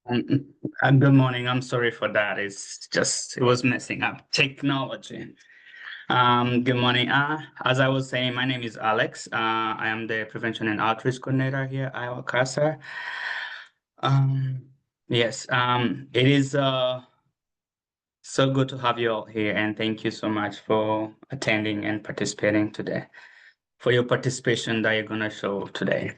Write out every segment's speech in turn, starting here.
Good morning. I'm sorry for that. It was messing up technology. Good morning. As I was saying, my name is Alex. I am the prevention and outreach coordinator here at Iowa CASA. Um, yes, it is so good to have you all here, and thank you so much for attending and participating today, for your participation that you're gonna show today.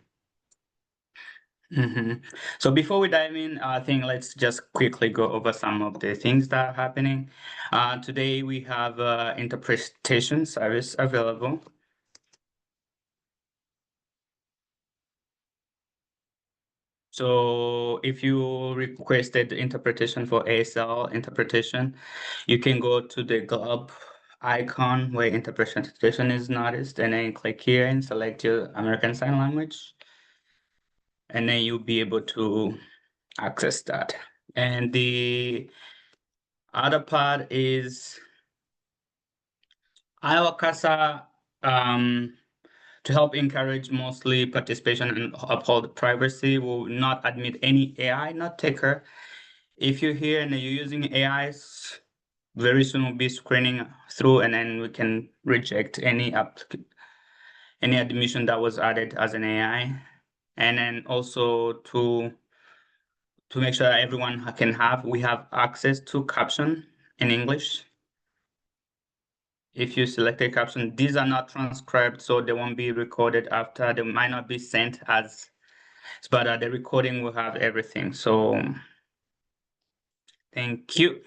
hmm So before we dive in, I think let's just quickly go over some of the things that are happening. Today we have interpretation service available. So if you requested interpretation for ASL interpretation, you can go to the globe icon where interpretation is noticed, and then click here and select your American Sign Language, and then you'll be able to access that. And the other part is Iowa CASA, to help encourage mostly participation and uphold privacy, will not admit any AI, not taker. If you're here and you're using AIs, very soon we'll be screening through, and then we can reject any admission that was added as an AI. And then also to make sure that everyone we have access to caption in English. If you select a caption, these are not transcribed, so they won't be recorded after. They might not be sent as, but the recording will have everything. So thank you.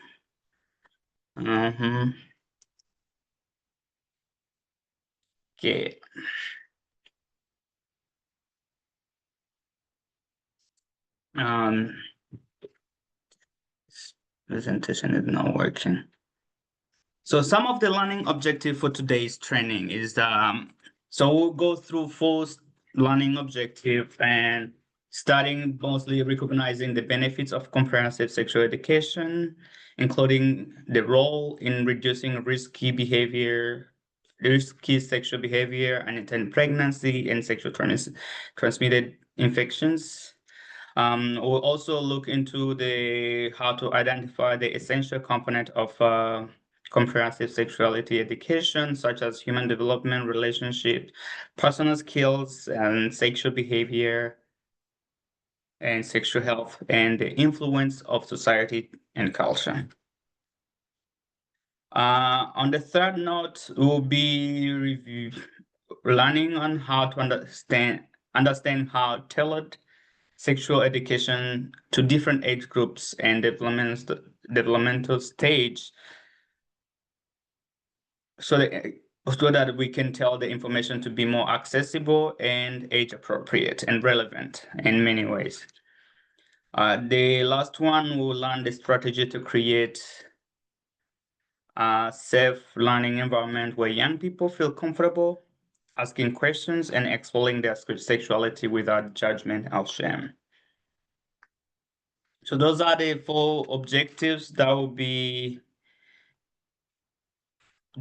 Okay. This presentation is not working. So some of the learning objective for today's training is so we'll go through four learning objective, and starting mostly recognizing the benefits of comprehensive sexual education, including the role in reducing risky sexual behavior, unintended pregnancy, and sexual transmitted infections. We'll also look into how to identify the essential component of comprehensive sexuality education, such as human development, relationship, personal skills, and sexual behavior, and sexual health, and the influence of society and culture. On the third note, we'll be learning on how to understand how tailored sexual education to different age groups and developmental stage, so that we can tell the information to be more accessible and age appropriate and relevant in many ways. The last one, we'll learn the strategy to create a safe learning environment where young people feel comfortable asking questions and exploring their sexuality without judgment or shame. So those are the four objectives that will be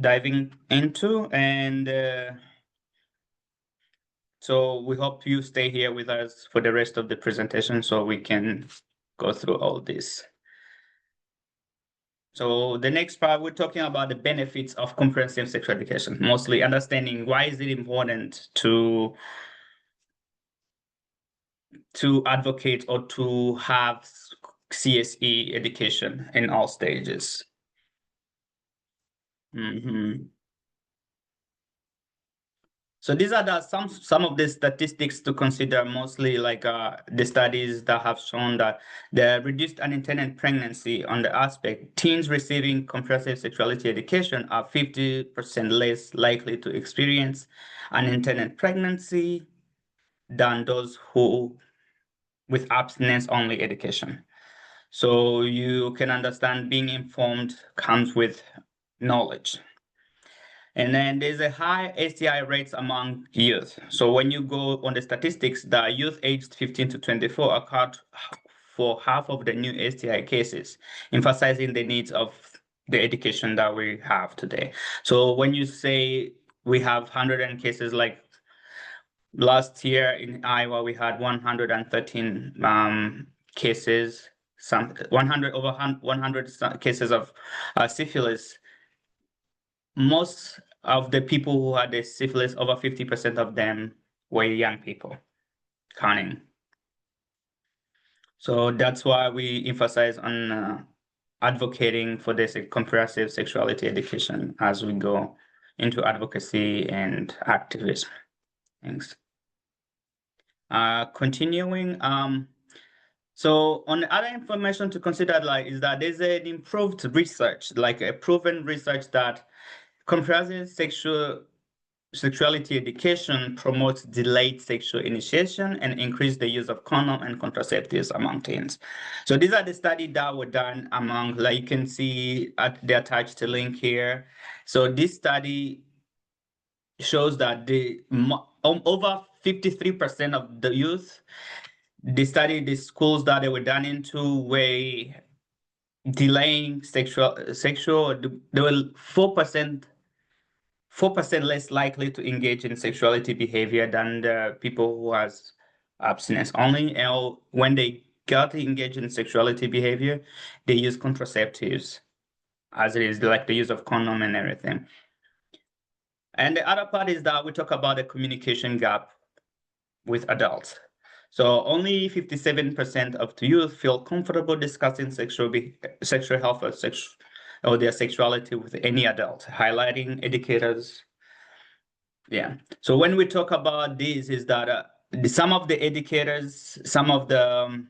diving into, and so we hope you stay here with us for the rest of the presentation so we can go through all this. So the next part, we're talking about the benefits of comprehensive sexual education, mostly understanding why is it important to advocate or to have CSE education in all stages. So these are some of the statistics to consider, mostly like the studies that have shown that the reduced unintended pregnancy on the aspect, teens receiving comprehensive sexuality education are 50% less likely to experience unintended pregnancy than those who with abstinence-only education. So you can understand being informed comes with knowledge. And then there's a high STI rates among youth. So when you go on the statistics, the youth aged 15 to 24 account for half of the new STI cases, emphasizing the needs of the education that we have today. So when you say we have 100 cases, like last year in Iowa, we had 113 cases. some 100 over 100 cases of syphilis. Most of the people who had the syphilis, over 50% of them were young people counting. So that's why we emphasize on advocating for this comprehensive sexuality education as we go into advocacy and activism. Thanks. Continuing, so on the other information to consider like is that there's an improved research, like a proven research that comprehensive sexuality education promotes delayed sexual initiation and increase the use of condom and contraceptives among teens. So these are the studies that were done among, like you can see at the attached link here. So this study shows that over 53% of the youth, the schools that they were done into were delaying sexual, they were 4% less likely to engage in sexuality behavior than the people who has abstinence only. And when they got to engage in sexuality behavior, they use contraceptives, as it is like the use of condom and everything. And the other part is that we talk about the communication gap with adults. So only 57% of the youth feel comfortable discussing sexual health or their sexuality with any adult, highlighting educators. Yeah. So when we talk about this, is that some of the educators, some of the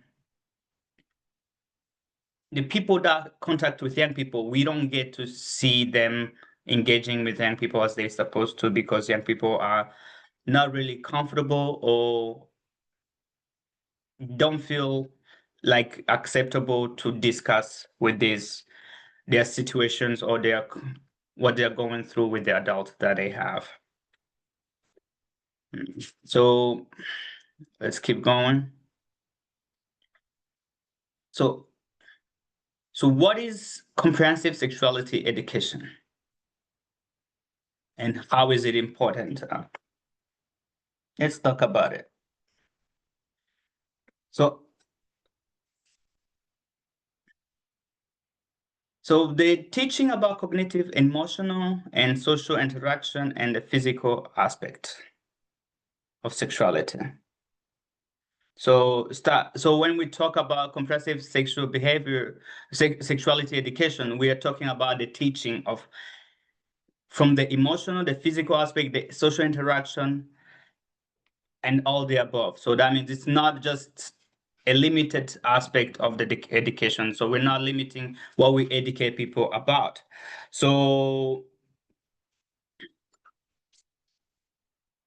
people that contact with young people, we don't get to see them engaging with young people as they're supposed to, because young people are not really comfortable or don't feel like acceptable to discuss with their situations or what they're going through with the adult that they have. So let's keep going. So what is comprehensive sexuality education? And how is it important? Let's talk about it. So the teaching about cognitive, emotional, and social interaction and the physical aspect of sexuality. So when we talk about comprehensive sexual behavior, sexuality education, we are talking about the teaching of from the emotional, the physical aspect, the social interaction, and all the above. So that means it's not just a limited aspect of the education. So we're not limiting what we educate people about. So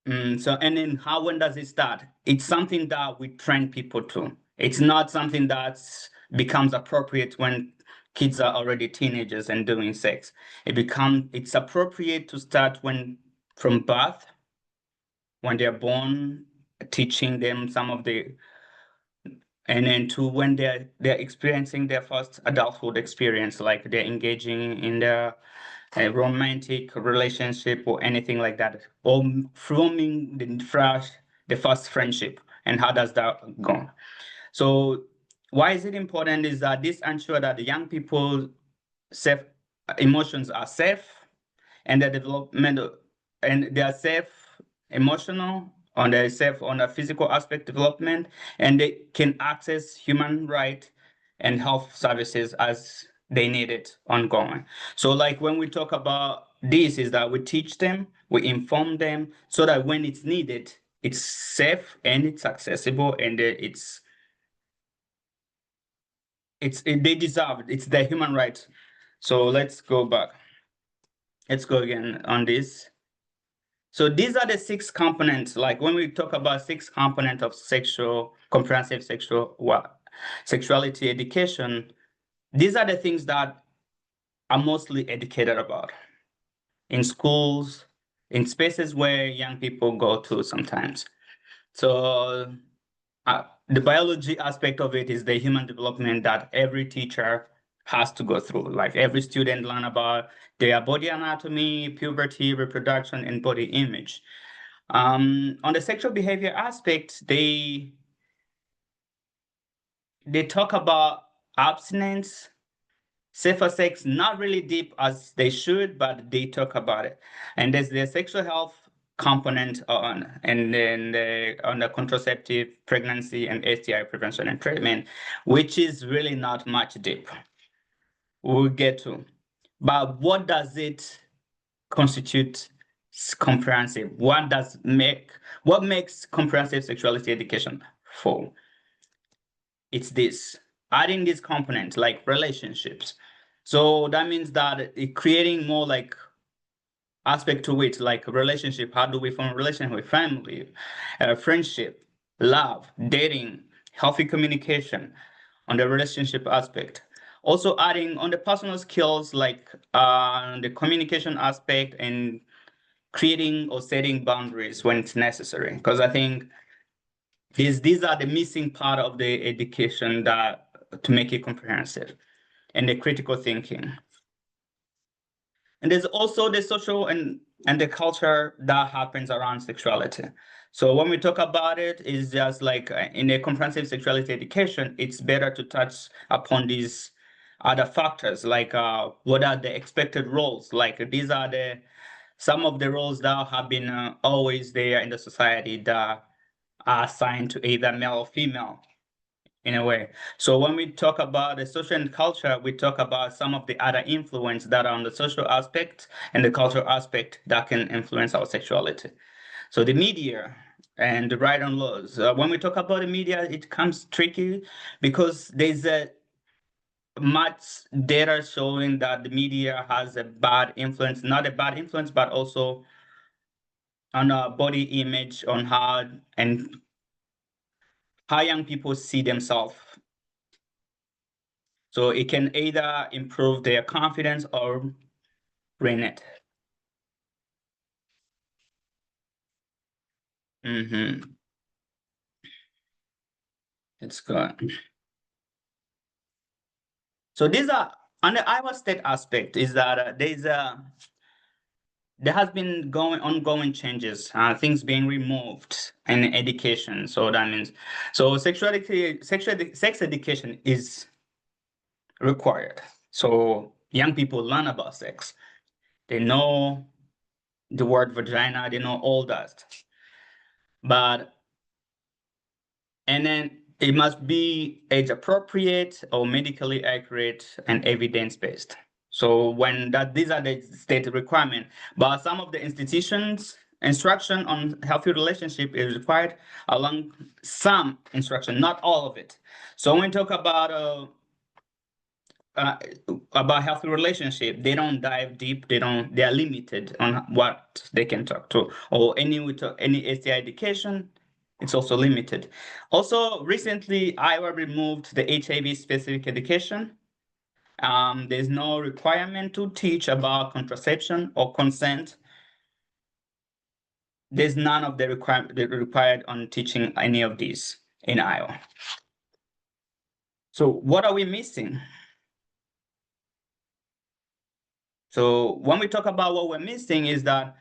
and then when does it start? It's something that we train people to. It's not something that becomes appropriate when kids are already teenagers and doing sex. It's appropriate to start from birth, when they're born, teaching them and then to when they're experiencing their first adulthood experience, like they're engaging in a romantic relationship or anything like that, or forming the first friendship, and how does that go? So why is it important is that this ensures that the young people emotions are safe, and their developmental, and they are safe emotional, on the safe on the physical aspect development, and they can access human right and health services as they need it ongoing. So like when we talk about this, is that we teach them, we inform them, so that when it's needed, it's safe and it's accessible, and they deserve it. It's their human right. So let's go back. Let's go again on this. So these are the 6 components. Like when we talk about 6 components of comprehensive sexuality education, these are the things that are mostly educated about in schools, in spaces where young people go to sometimes. So the biology aspect of it is the human development that every teacher has to go through. Like every student learn about their body anatomy, puberty, reproduction, and body image. On the sexual behavior aspect, they talk about abstinence, safer sex, not really deep as they should, but they talk about it. And there's the sexual health component and then on the contraceptive, pregnancy, and STI prevention and treatment, which is really not much deep. We'll get to. But what does it constitute comprehensive? What makes comprehensive sexuality education for? It's this, adding these components like relationships. So that means that creating more like aspect to it, like a relationship. How do we form a relationship with family, friendship, love, dating, healthy communication on the relationship aspect. Also adding on the personal skills like the communication aspect and creating or setting boundaries when it's necessary. Because I think these are the missing part of the education that to make it comprehensive, and the critical thinking. And there's also the social and the culture that happens around sexuality. So when we talk about it, it's just like in a comprehensive sexuality education, it's better to touch upon these other factors, like what are the expected roles? Like these are the some of the roles that have been always there in the society that are assigned to either male or female in a way. So when we talk about the social and culture, we talk about some of the other influence that are on the social aspect and the cultural aspect that can influence our sexuality. So the media and the right on laws. When we talk about the media, it comes tricky because there's a much data showing that the media has a bad influence, not a bad influence, but also on our body image, on how young people see themselves. So it can either improve their confidence or ruin it. It's good. So these are on the Iowa State aspect is that there has been ongoing changes, things being removed in education. So that means sex education is required. So young people learn about sex. They know the word vagina, they know all that. But and then it must be age appropriate or medically accurate and evidence based. So when that these are the state requirement, but some of the institutions instruction on healthy relationship is required along some instruction, not all of it. So when we talk uh, about healthy relationship, they don't dive deep. They are limited on what they can talk to, or any STI education. It's also limited. Also, recently, Iowa removed the HIV specific education. There's no requirement to teach about contraception or consent. There's none of the required on teaching any of these in Iowa. So what are we missing? So when we talk about what we're missing is that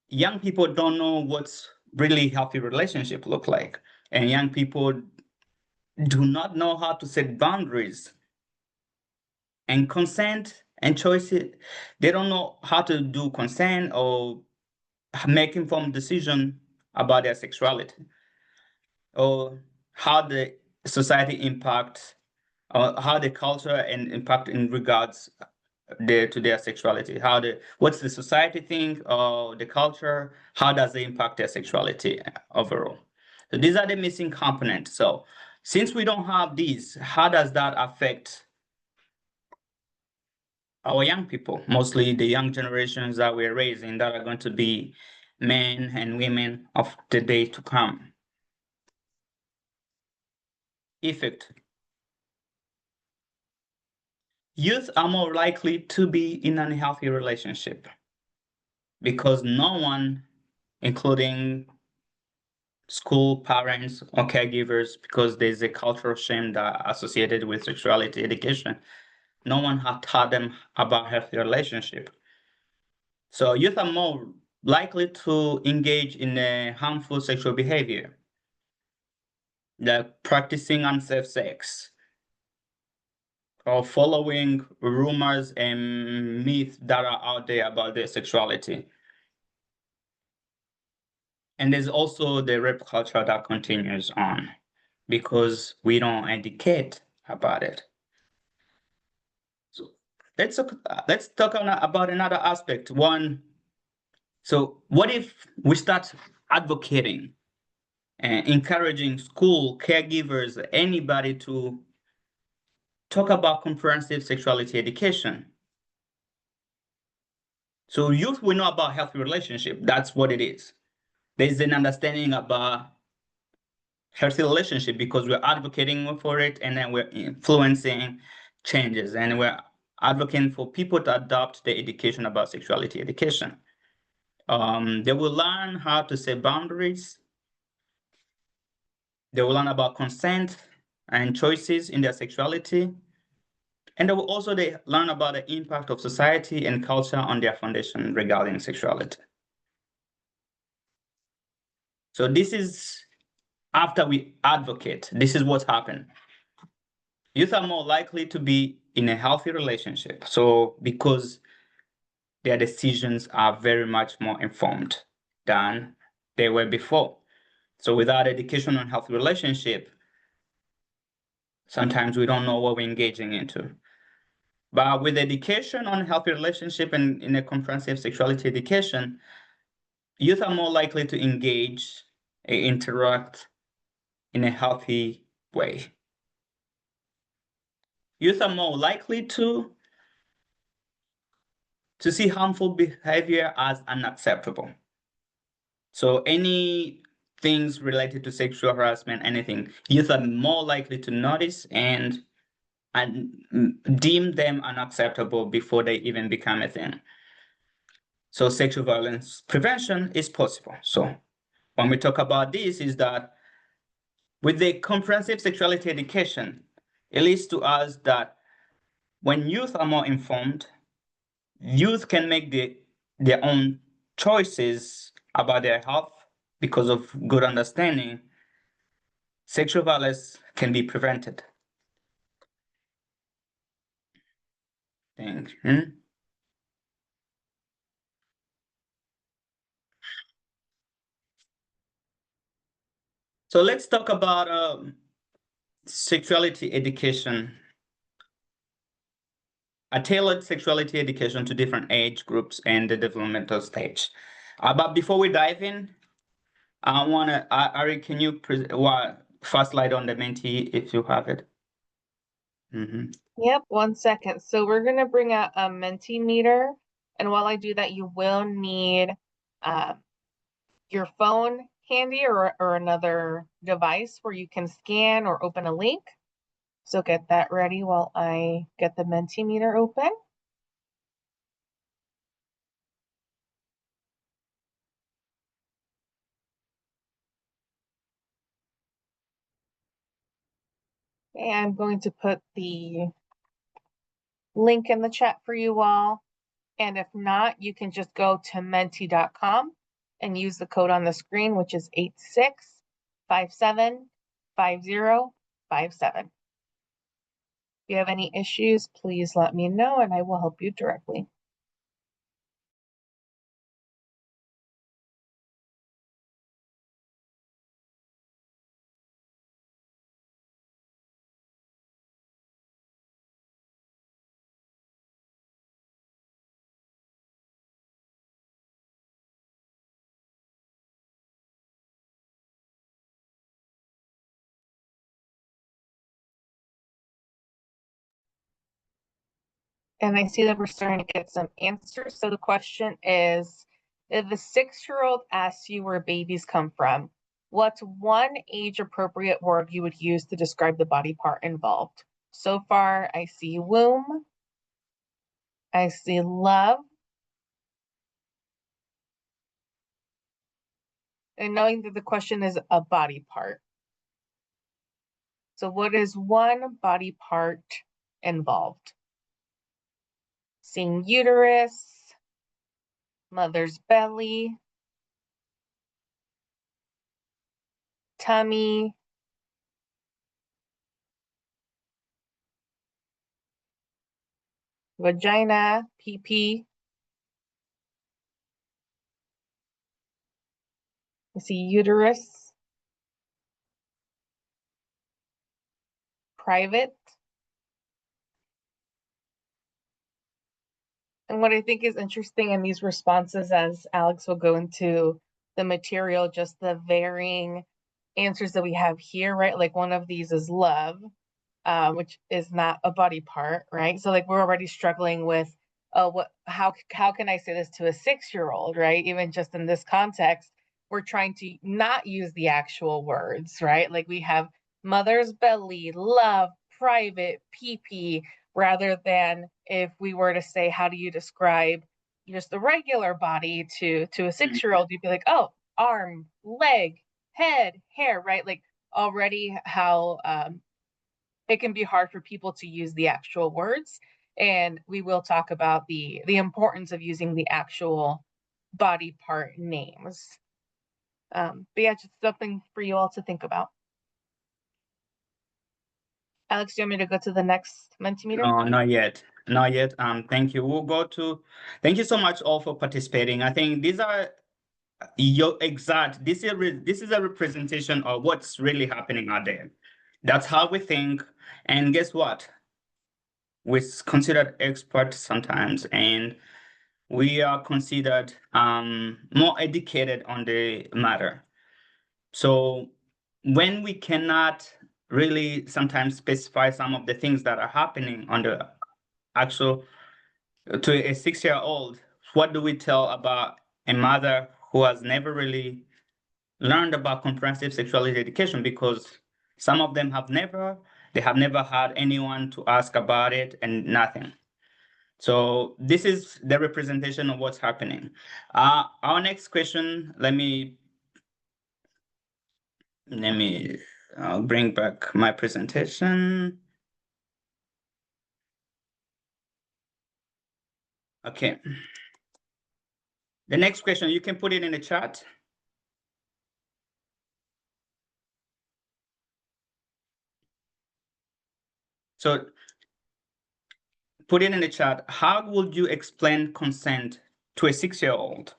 young people don't know what's really healthy relationship look like. And young people do not know how to set boundaries and consent and choices. They don't know how to do consent or make informed decision about their sexuality or how the society impacts or how the culture and impact in regards to their sexuality. What's the society think or the culture? How does it impact their sexuality overall? So these are the missing components. So since we don't have these, how does that affect our young people, mostly the young generations that we're raising that are going to be men and women of the day to come? Effect. Youth are more likely to be in an unhealthy relationship because no one, including school parents or caregivers, because there's a cultural shame that associated with sexuality education, no one has taught them about healthy relationship. So youth are more likely to engage in a harmful sexual behavior. like practicing unsafe sex, or following rumors and myths that are out there about their sexuality. And there's also the rape culture that continues on because we don't educate about it. So let's talk about another aspect. One, so what if we start advocating and encouraging school, caregivers, anybody to talk about comprehensive sexuality education? So youth will know about healthy relationship. That's what it is. There's an understanding about healthy relationship because we're advocating for it, and then we're influencing changes, and we're advocating for people to adopt the education about sexuality education. They will learn how to set boundaries. They will learn about consent and choices in their sexuality. And they will also learn about the impact of society and culture on their foundation regarding sexuality. So this is after we advocate. This is what's happened. Youth are more likely to be in a healthy relationship. So because their decisions are very much more informed than they were before. So without education on healthy relationship, sometimes we don't know what we're engaging into. But with education on healthy relationship and in a comprehensive sexuality education, youth are more likely to engage and interact in a healthy way. Youth are more likely to see harmful behavior as unacceptable. So any things related to sexual harassment, anything, youth are more likely to notice and deem them unacceptable before they even become a thing. So sexual violence prevention is possible. So when we talk about this is that with the comprehensive sexuality education, it leads to us that when youth are more informed, youth can make their own choices about their health because of good understanding. Sexual violence can be prevented. Thank you. So let's talk about sexuality education, a tailored sexuality education to different age groups and the developmental stage. But before we dive in, I want to, Ari, can you first slide on the Menti if you have it? Yep, 1 second. So we're going to bring out a Mentimeter. And while I do that, you will need your phone handy or another device where you can scan or open a link. So get that ready while I get the Mentimeter open. Okay, I'm going to put the link in the chat for you all. And if not, you can just go to menti.com and use the code on the screen, which is 86575057. If you have any issues, please let me know and I will help you directly. And I see that we're starting to get some answers. So the question is, if the 6-year-old asks you where babies come from, what's one age-appropriate word you would use to describe the body part involved? So far, I see womb, I see love, and knowing that the question is a body part. So what is one body part involved? Seeing uterus, mother's belly, tummy, vagina, pee-pee. I see uterus, private. And what I think is interesting in these responses, as Alex will go into the material, just the varying answers that we have here, right? Like one of these is love, which is not a body part, right? So like we're already struggling with, how can I say this to a 6-year-old, right? Even just in this context, we're trying to not use the actual words, right? Like we have mother's belly, love, private, pee-pee, rather than if we were to say, how do you describe just the regular body to a 6-year-old, you'd be like, oh, arm, leg, head, hair, right? Like already how it can be hard for people to use the actual words. And we will talk about the importance of using the actual body part names. But yeah, just something for you all to think about. Alex, do you want me to go to the next Mentimeter? No, not yet. Not yet. Thank you. Thank you so much all for participating. I think these are this is a representation of what's really happening out there. That's how we think. And guess what? We're considered experts sometimes, and we are considered more educated on the matter. So when we cannot really sometimes specify some of the things that are happening on the actual to a 6-year-old, what do we tell about a mother who has never really learned about comprehensive sexuality education? Because some of them they have never had anyone to ask about it and nothing. So this is the representation of what's happening. Our next question, let me bring back my presentation. Okay. The next question, you can put it in the chat. So put it in the chat. How would you explain consent to a 6-year-old?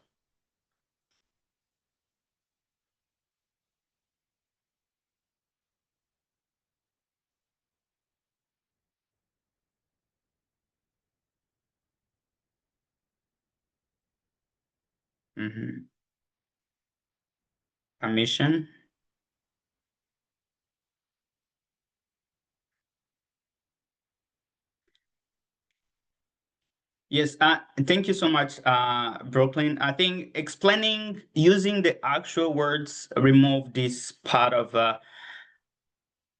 Permission. Yes, thank you so much, Brooklyn. I think explaining using the actual words remove this part of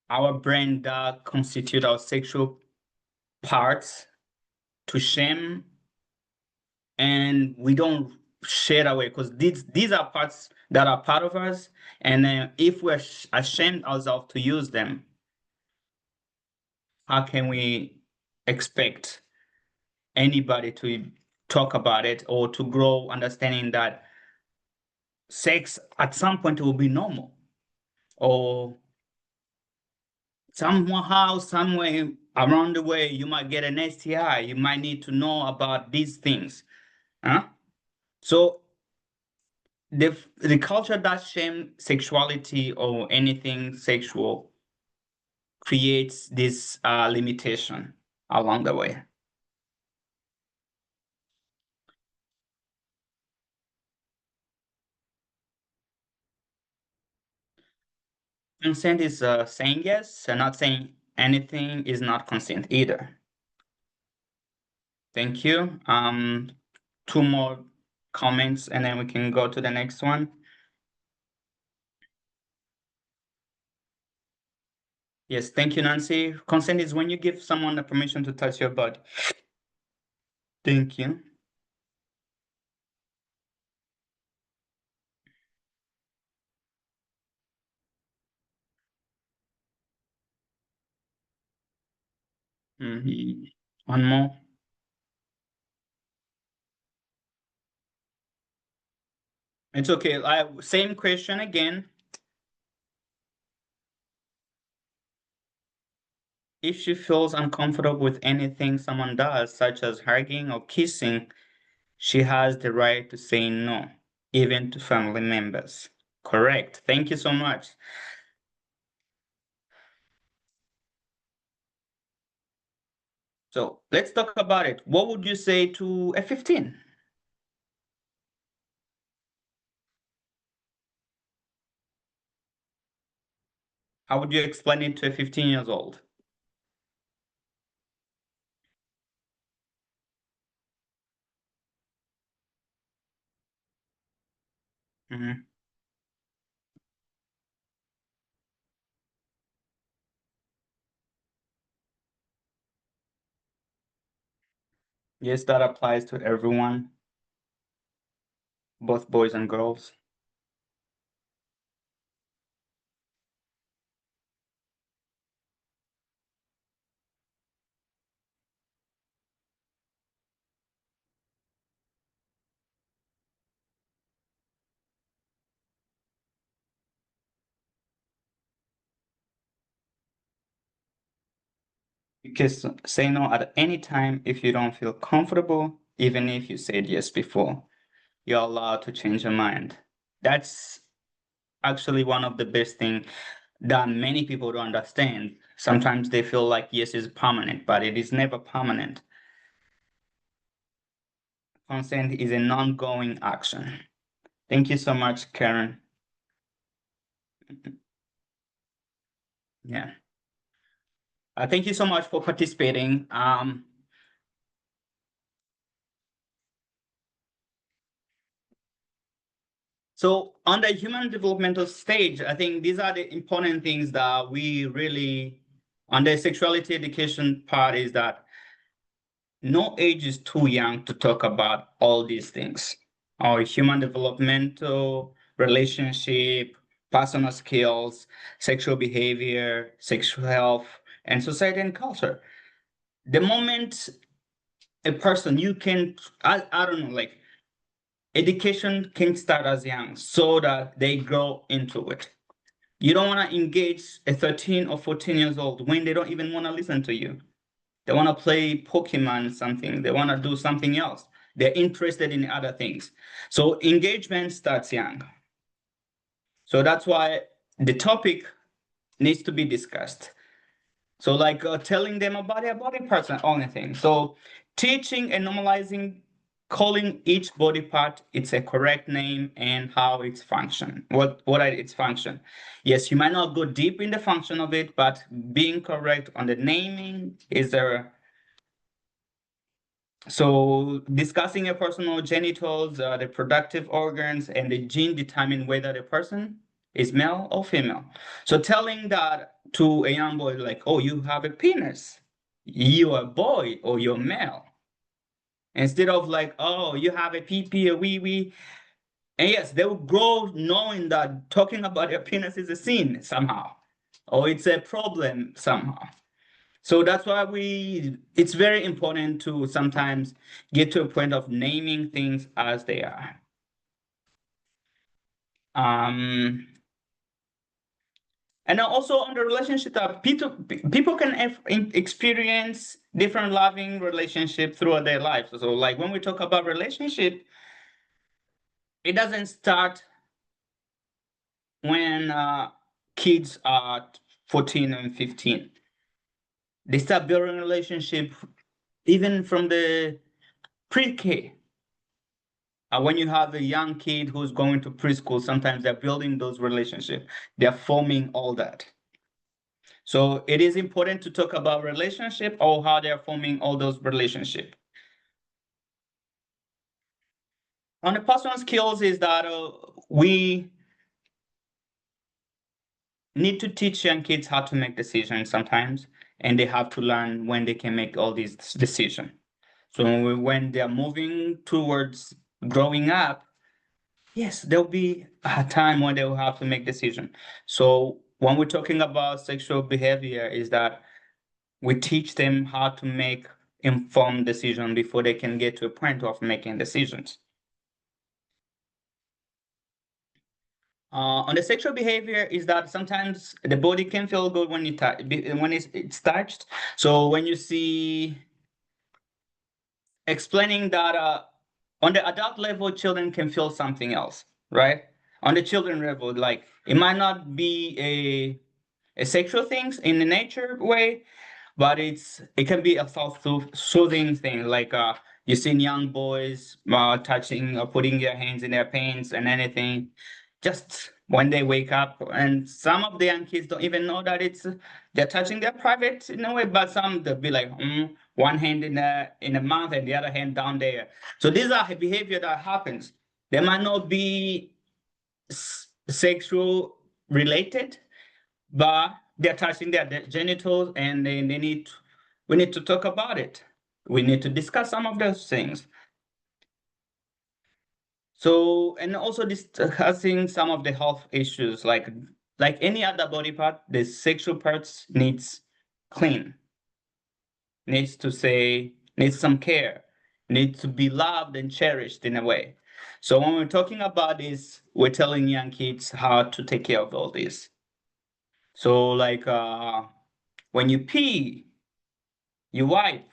our brain that constitute our sexual parts to shame, and we don't share away because these are parts that are part of us, and if we're ashamed ourselves to use them, how can we expect anybody to talk about it or to grow understanding that sex at some point will be normal, or somehow, somewhere around the way, you might get an STI. You might need to know about these things. Huh? So the culture that shame sexuality or anything sexual creates this limitation along the way. Consent is saying yes and not saying anything is not consent either. Thank you. Two more comments and then we can go to the next one. Yes, thank you, Nancy. Consent is when you give someone the permission to touch your body. Thank you. One more. It's okay. Same question again. If she feels uncomfortable with anything someone does, such as hugging or kissing, she has the right to say no, even to family members. Correct. Thank you so much. So let's talk about it. What would you say to a 15? How would you explain it to a 15 years old? Mhm. Yes, that applies to everyone, both boys and girls. You can say no at any time if you don't feel comfortable, even if you said yes before. You're allowed to change your mind. That's actually one of the best things that many people don't understand. Sometimes they feel like yes is permanent, but it is never permanent. Consent is an ongoing action. Thank you so much, Karen. Yeah. Thank you so much for participating. So on the human developmental stage, I think these are the important things that we really, on the sexuality education part, is that no age is too young to talk about all these things. Our human developmental, relationship, personal skills, sexual behavior, sexual health, and society and culture. The moment a person, you can, I don't know, like education can start as young so that they grow into it. You don't want to engage a 13 or 14 years old when they don't even want to listen to you. They want to play Pokemon something. They want to do something else. They're interested in other things. So engagement starts young. So that's why the topic needs to be discussed. So like telling them about their body parts and all anything. So teaching and normalizing calling each body part its a correct name and how it's function. What are its function? Yes, you might not go deep in the function of it, but being correct on the naming is there. So discussing a personal genitals, the reproductive organs, and the gene determine whether the person is male or female. So telling that to a young boy, like, oh, you have a penis, you're a boy or you're male. Instead of like, oh, you have a pee a wee wee. And yes, they will grow knowing that talking about their penis is a sin somehow, or it's a problem somehow. So that's why it's very important to sometimes get to a point of naming things as they are. Um, and also on the relationship that people can experience different loving relationship throughout their lives. So like when we talk about relationship, it doesn't start when kids are 14 and 15. They start building relationship even from the pre-K. When you have a young kid who's going to preschool, sometimes they're building those relationships. They're forming all that. So it is important to talk about relationship or how they're forming all those relationships. On the personal skills is that we need to teach young kids how to make decisions sometimes, and they have to learn when they can make all these decisions. So when they're moving towards growing up, yes, there'll be a time when they will have to make decisions. So when we're talking about sexual behavior, is that we teach them how to make informed decisions before they can get to a point of making decisions. On the sexual behavior is that sometimes the body can feel good when when it's touched. So when you see explaining that on the adult level, children can feel something else, right? On the children level, like it might not be a sexual things in the nature way, but it can be a self-soothing thing. Like you seen young boys touching or putting their hands in their pants and anything, just when they wake up. And some of the young kids don't even know that it's they're touching their private in a way, but some they'll be like, one hand in the mouth and the other hand down there. So these are behavior that happens. They might not be sexual related, but they're touching their genitals, and we need to talk about it. We need to discuss some of those things. So, and also discussing some of the health issues, like any other body part, the sexual parts needs clean, needs some care, needs to be loved and cherished in a way. So when we're talking about this, we're telling young kids how to take care of all this. So like when you pee, you wipe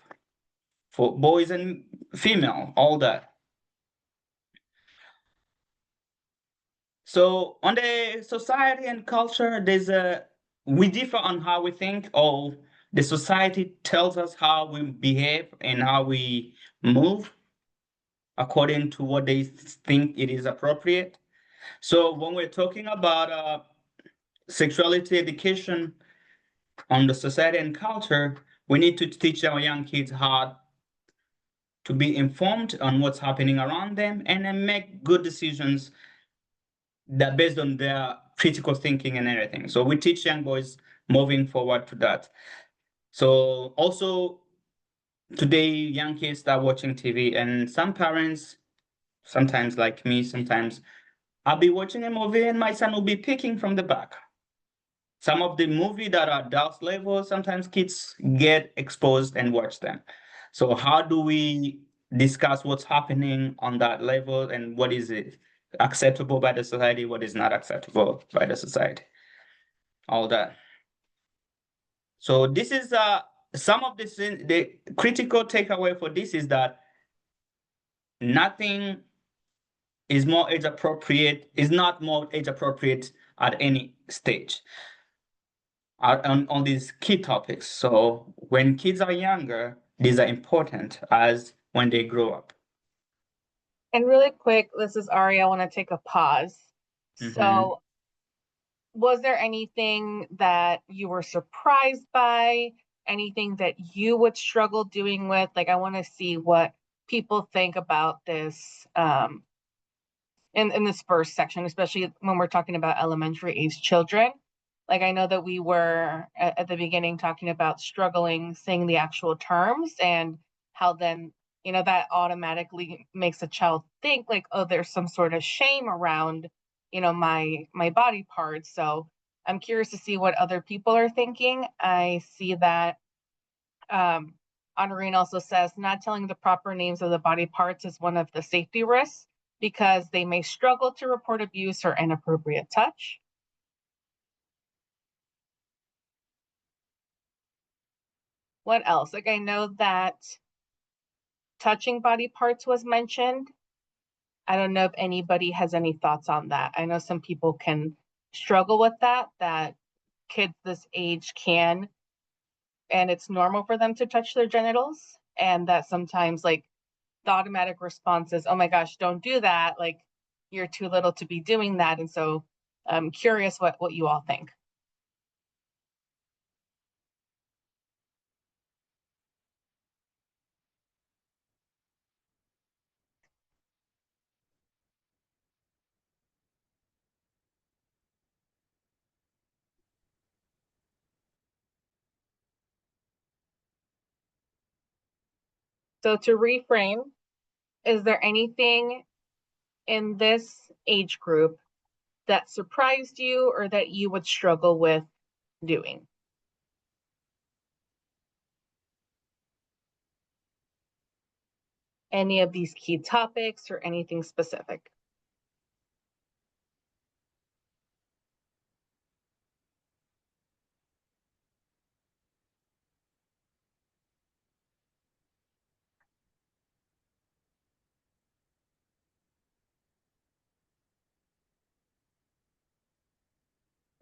for boys and female, all that. So on the society and culture, we differ on how we think, or the society tells us how we behave and how we move according to what they think it is appropriate. So when we're talking about sexuality education on the society and culture, we need to teach our young kids how to be informed on what's happening around them and then make good decisions that based on their critical thinking and everything. So we teach young boys moving forward to that. So also today young kids start watching TV, and some parents, sometimes like me, sometimes I'll be watching a movie and my son will be picking from the back. Some of the movie that are adult level, sometimes kids get exposed and watch them. So how do we discuss what's happening on that level and what is it acceptable by the society, what is not acceptable by the society, all that. So this is some of this. The critical takeaway for this is that nothing is more age appropriate, is not more age appropriate at any stage on these key topics. So when kids are younger, these are important as when they grow up. And really quick, this is Ari, I want to take a pause. Mm-hmm. So, was there anything that you were surprised by? Anything that you would struggle doing with? Like, I want to see what people think about this in this first section, especially when we're talking about elementary age children. Like, I know that we were at the beginning talking about struggling saying the actual terms, and how then, that automatically makes a child think like, oh, there's some sort of shame around, my body parts. So I'm curious to see what other people are thinking. I see that um, Honorine also says not telling the proper names of the body parts is one of the safety risks because they may struggle to report abuse or inappropriate touch. What else? Like, I know that touching body parts was mentioned. I don't know if anybody has any thoughts on that. I know some people can struggle with that kids this age can, and it's normal for them to touch their genitals, and that sometimes, like, the automatic response is, oh my gosh, don't do that. Like, you're too little to be doing that. And so I'm curious what you all think. So to reframe, is there anything in this age group that surprised you or that you would struggle with doing? Any of these key topics or anything specific?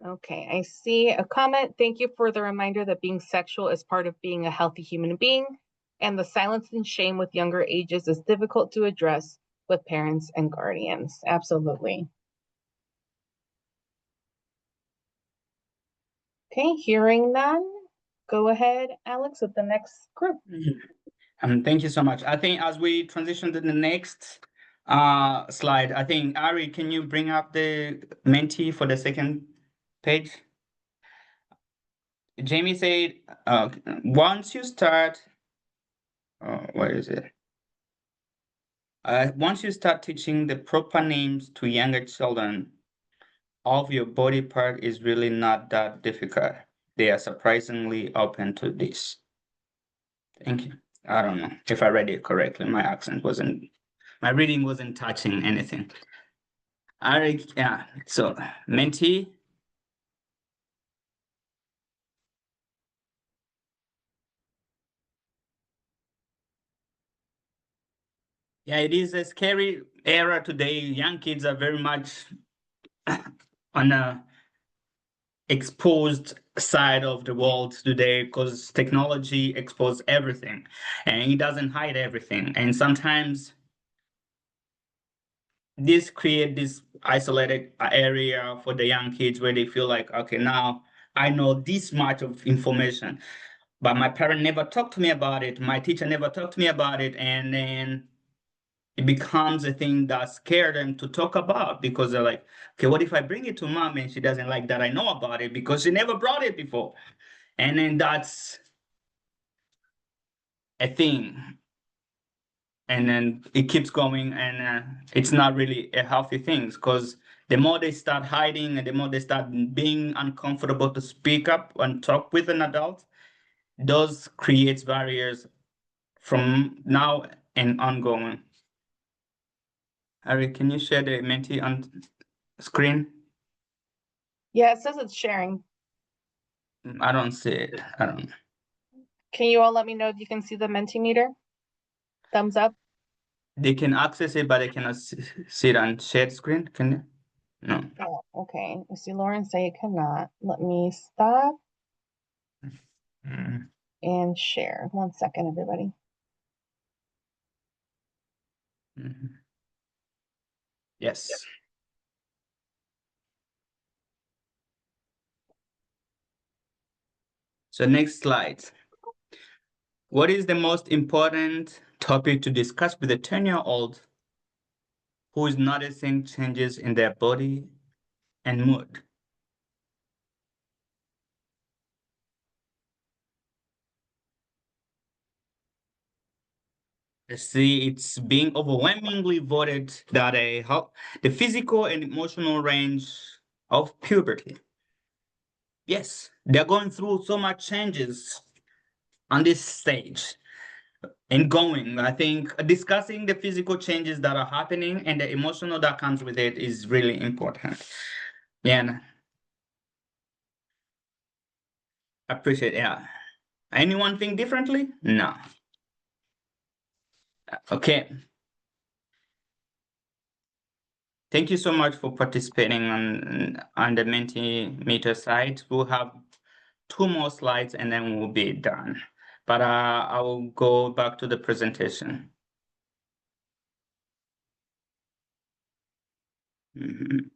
Okay, I see a comment. Thank you for the reminder that being sexual is part of being a healthy human being, and the silence and shame with younger ages is difficult to address with parents and guardians. Absolutely. Okay, hearing none, go ahead, Alex, with the next group. Thank you so much. I think as we transition to the next slide, I think Ari, can you bring up the Menti for the second page? Jamie said, once you start, where is it? Once you start teaching the proper names to younger children, of your body part is really not that difficult. They are surprisingly open to this. Thank you. I don't know if I read it correctly. My reading wasn't touching anything. Yeah. So, Menti. Yeah, it is a scary era today. Young kids are very much on a exposed side of the world today because technology exposed everything and it doesn't hide everything. And sometimes this create this isolated area for the young kids where they feel like, okay, now I know this much of information, but my parent never talked to me about it. My teacher never talked to me about it. And then it becomes a thing that scare them to talk about because they're like, okay, what if I bring it to mom and she doesn't like that I know about it because she never brought it before? And then that's a thing. And then it keeps going, and it's not really a healthy thing because the more they start hiding and the more they start being uncomfortable to speak up and talk with an adult, those creates barriers from now and ongoing. Ari, can you share the Menti on screen? Yeah, it says it's sharing. I don't see it. I don't. Can you all let me know if you can see the Mentimeter? Thumbs up. They can access it, but they cannot see it on shared screen. Can you? No. Oh, okay. I see Lauren say it cannot. Let me stop Mm. and share. 1 second, everybody. Mhm. Yes. So next slide. What is the most important topic to discuss with a 10-year-old who is noticing changes in their body and mood? I see it's being overwhelmingly voted that the physical and emotional range of puberty. Yes, they're going through so much changes on this stage and going. I think discussing the physical changes that are happening and the emotional that comes with it is really important. Yeah, I appreciate it. Yeah. Anyone think differently? No. Okay. Thank you so much for participating on the Mentimeter side. We'll have two more slides and then we'll be done. But I will go back to the presentation. Mhm.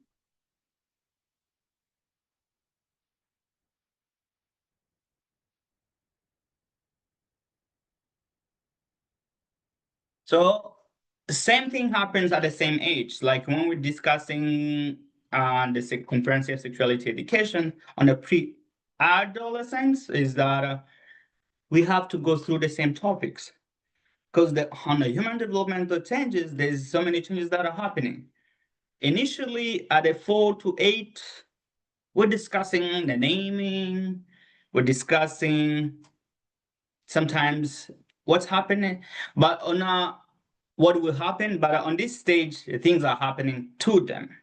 So the same thing happens at the same age. Like when we're discussing the comprehensive sexuality education on the pre-adolescence, is that we have to go through the same topics because on the human developmental changes, there's so many changes that are happening. Initially, at the 4 to 8, we're discussing the naming, we're discussing sometimes what's happening, but on what will happen, but on this stage, things are happening to them.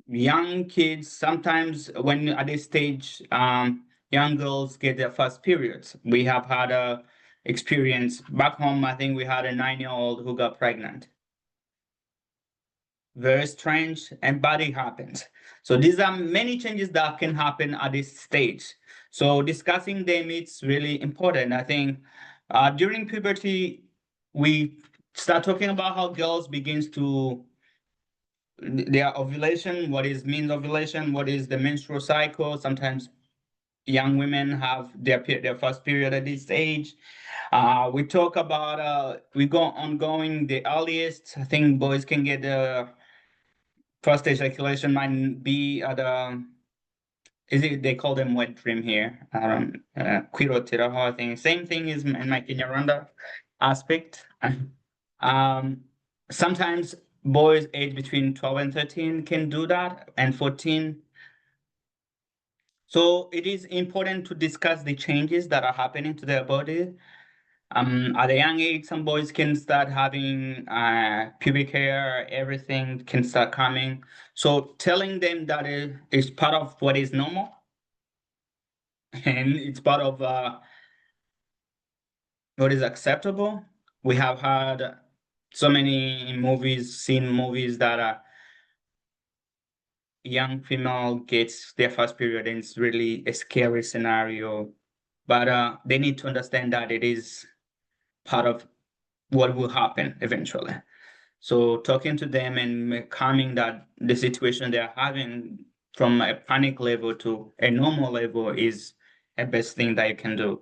Young kids, sometimes when at this stage, young girls get their first periods. We have had a experience back home. I think we had a 9-year-old who got pregnant. very strange, and body happens. So these are many changes that can happen at this stage. So discussing them is really important. I think during puberty, we start talking about how girls begins to their ovulation, what is means ovulation, what is the menstrual cycle. Sometimes young women have their first period at this age. We talk about we go ongoing the earliest. I think boys can get the first ejaculation might be at is it they call them wet dream here. Quiro tiraho, I think same thing is in my Kinyarwanda aspect. um, Sometimes boys aged between 12 and 13 can do that, and 14. So it is important to discuss the changes that are happening to their body. At a young age, some boys can start having pubic hair, everything can start coming. So telling them that it is part of what is normal and it's part of what is acceptable. We have had so many movies, seen movies that a young female gets their first period and it's really a scary scenario. But they need to understand that it is part of what will happen eventually. So talking to them and calming that the situation they're having from a panic level to a normal level is a best thing that you can do.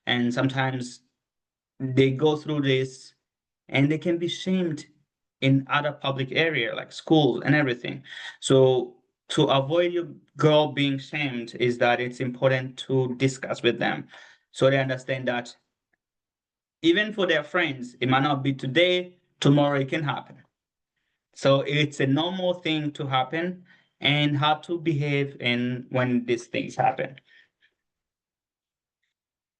And sometimes they go through this and they can be shamed in other public area like schools and everything. So to avoid your girl being shamed is that it's important to discuss with them so they understand that even for their friends, it might not be today, tomorrow it can happen. So it's a normal thing to happen and how to behave in when these things happen.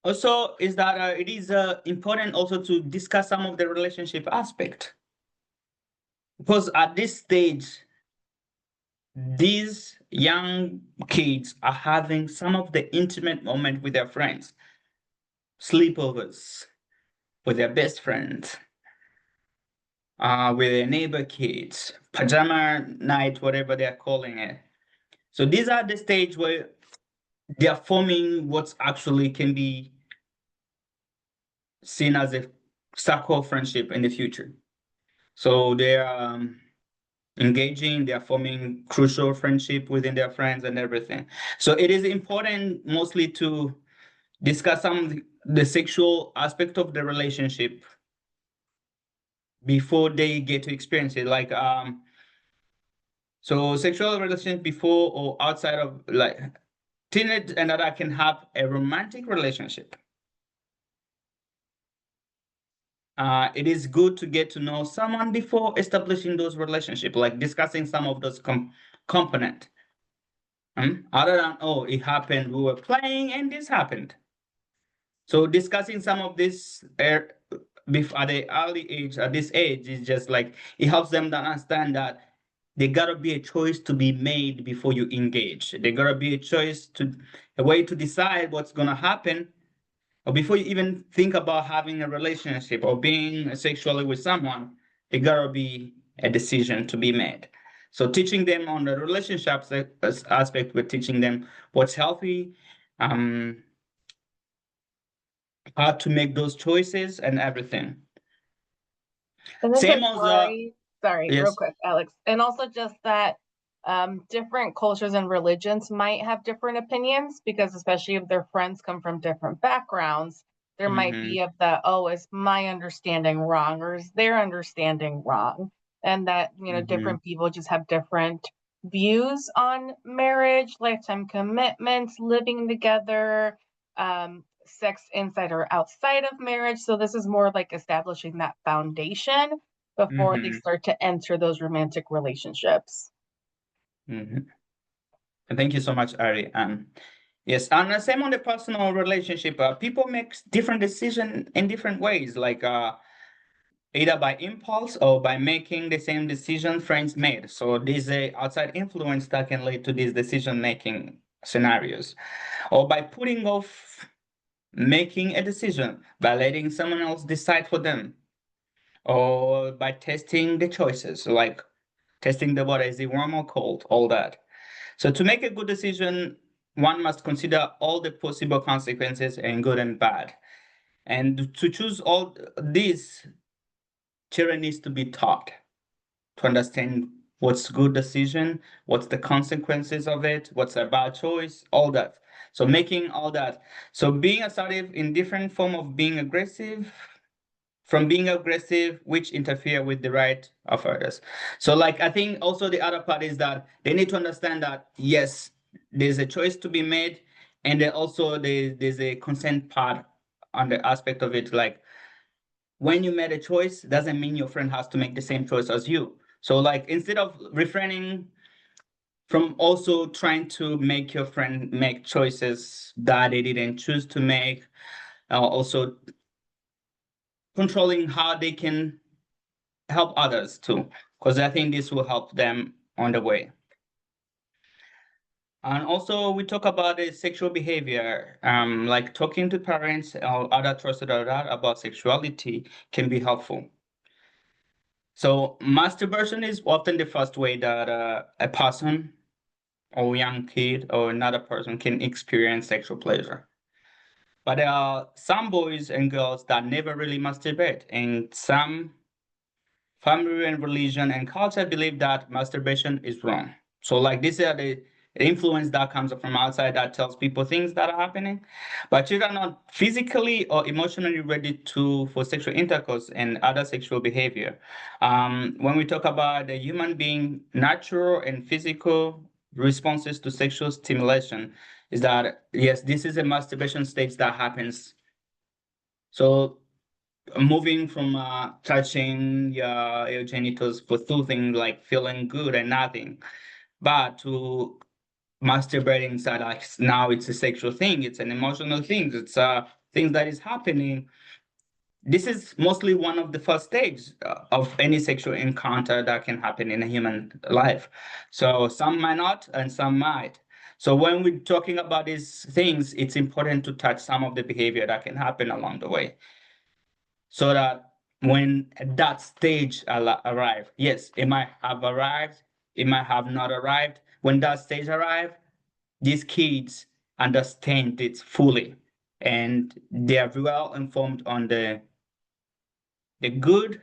Also, is that it is important also to discuss some of the relationship aspect because at this stage, these young kids are having some of the intimate moment with their friends, sleepovers with their best friends, with their neighbor kids, pajama night, whatever they're calling it. So these are the stage where they are forming what actually can be seen as a circle friendship in the future. So they are engaging, they are forming crucial friendship within their friends and everything. So it is important mostly to discuss some of the sexual aspect of the relationship before they get to experience it. Like so sexual relationship before or outside of like teenage and that I can have a romantic relationship. It is good to get to know someone before establishing those relationships, like discussing some of those component. Other than, oh, it happened, we were playing and this happened. So discussing some of this at the early age, at this age, is just like, it helps them to understand that there gotta be a choice to be made before you engage. There gotta be a way to decide what's gonna happen or before you even think about having a relationship or being sexually with someone, it gotta be a decision to be made. So teaching them on the relationships aspect, we're teaching them what's healthy, um, how to make those choices and everything. And then Same as sorry, real yes. quick, Alex. And also just that different cultures and religions might have different opinions because especially if their friends come from different backgrounds, there might Mm-hmm, be of the, oh, is my understanding wrong or is their understanding wrong? And that, mm-hmm, different people just have different views on marriage, lifetime commitments, living together, sex inside or outside of marriage. So this is more like establishing that foundation before they mm-hmm, start to enter those romantic relationships. mm-hmm. And thank you so much, Ari. Yes, and the same on the personal relationship. People make different decisions in different ways, like either by impulse or by making the same decision friends made. So there's a outside influence that can lead to these decision-making scenarios, or by putting off making a decision by letting someone else decide for them, or by testing the choices. Like testing the water, is it warm or cold, all that. So to make a good decision, one must consider all the possible consequences and good and bad. And to choose all these, children needs to be taught to understand what's good decision, what's the consequences of it, what's a bad choice, all that. So making all that. So being assertive in different form of being aggressive, from being aggressive, which interfere with the right of others. So like I think also the other part is that they need to understand that yes, there's a choice to be made, and then also there's a consent part on the aspect of it. Like when you made a choice, doesn't mean your friend has to make the same choice as you. So like instead of refraining from also trying to make your friend make choices that they didn't choose to make, also controlling how they can help others too, because I think this will help them on the way. And also we talk about the sexual behavior, like talking to parents or other trusted adult about sexuality can be helpful. So masturbation is often the first way that a person or young kid or another person can experience sexual pleasure. But there are some boys and girls that never really masturbate, and some family and religion and culture believe that masturbation is wrong. So like these are the influence that comes from outside that tells people things that are happening, but children are not physically or emotionally ready to for sexual intercourse and other sexual behavior. When we talk about the human being natural and physical responses to sexual stimulation, is that yes, this is a masturbation stage that happens. So moving from touching your genitals for soothing, like feeling good and nothing, but to masturbating side, like now it's a sexual thing, it's an emotional thing, it's things that is happening. This is mostly one of the first stages of any sexual encounter that can happen in a human life. So some might not, and some might. So when we're talking about these things, it's important to touch some of the behavior that can happen along the way, so that when that stage arrive, yes, it might have arrived, it might have not arrived. When that stage arrive, these kids understand it fully, and they are well informed on the good,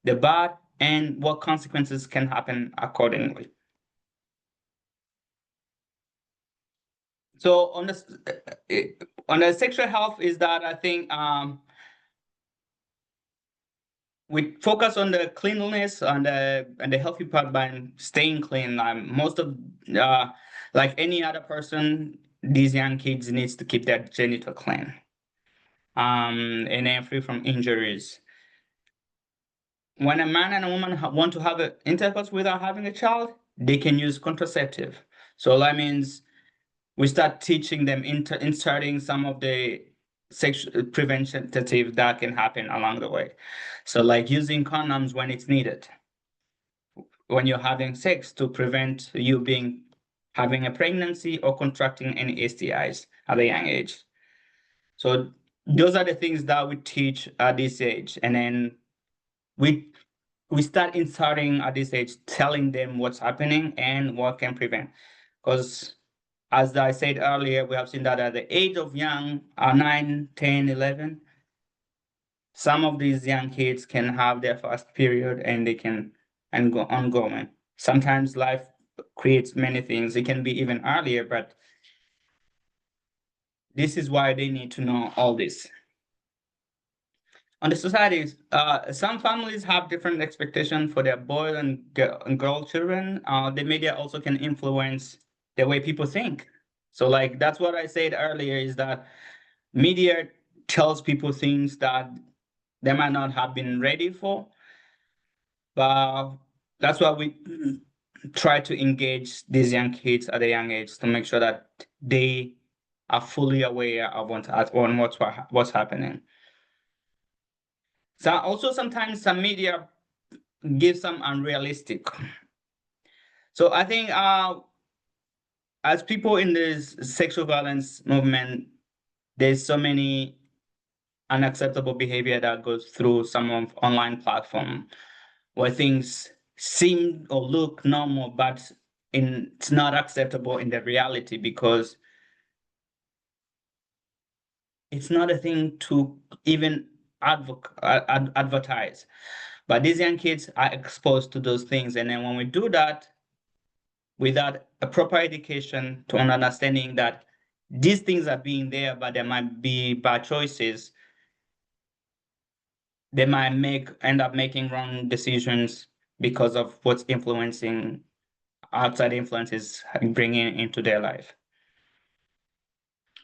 the bad, and what consequences can happen accordingly. So on the sexual health is that I think we focus on the cleanliness and the healthy part by staying clean. Most of like any other person, these young kids needs to keep their genital clean, and then free from injuries. When a man and a woman want to have an intercourse without having a child, they can use contraceptive. So that means we start teaching them inserting some of the sexual preventative that can happen along the way. So like using condoms when it's needed, when you're having sex, to prevent you being having a pregnancy or contracting any STIs at a young age. So those are the things that we teach at this age, and then we we start inserting at this age, telling them what's happening and what can prevent. Because as I said earlier, we have seen that at the age of young, 9, 10, 11, some of these young kids can have their first period and they can and go ongoing. Sometimes life creates many things. It can be even earlier, but this is why they need to know all this. On the societies, some families have different expectations for their boy and girl children. The media also can influence the way people think. So, like that's what I said earlier, is that media tells people things that they might not have been ready for. But that's why we try to engage these young kids at a young age to make sure that they are fully aware of what's happening. So also sometimes some media gives some unrealistic. So I think as people in this sexual violence movement, there's so many unacceptable behavior that goes through some of online platform where things seem or look normal, but it's not acceptable in the reality because it's not a thing to even advertise. But these young kids are exposed to those things. And then when we do that without a proper education to an understanding that these things are being there, but there might be bad choices, they might end up making wrong decisions because of what's influencing outside influences bringing into their life.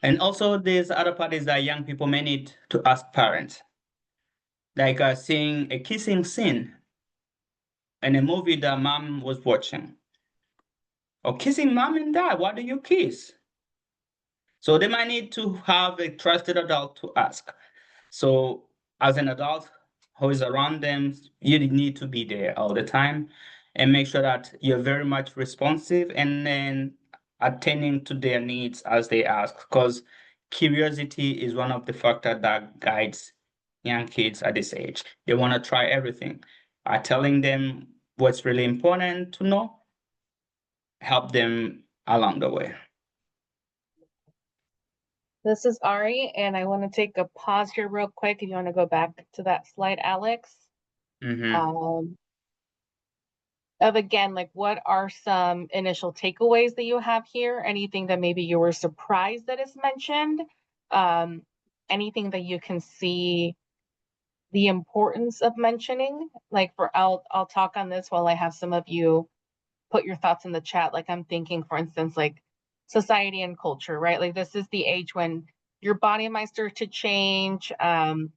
And also there's other parties that young people may need to ask parents, like seeing a kissing scene in a movie that mom was watching, or kissing mom and dad. Why do you kiss? So they might need to have a trusted adult to ask. So as an adult who is around them, you need to be there all the time and make sure that you're very much responsive and then attending to their needs as they ask. Because curiosity is one of the factors that guides young kids at this age. They want to try everything. Telling them what's really important to know, help them along the way. This is Ari, and I want to take a pause here real quick. If you want to go back to that slide, Alex. Mm-hmm. Of again, like what are some initial takeaways that you have here? Anything that maybe you were surprised that is mentioned? Anything that you can see the importance of mentioning? Like I'll talk on this while I have some of you put your thoughts in the chat. Like I'm thinking, for instance, like society and culture, right? Like this is the age when your body might start to change. And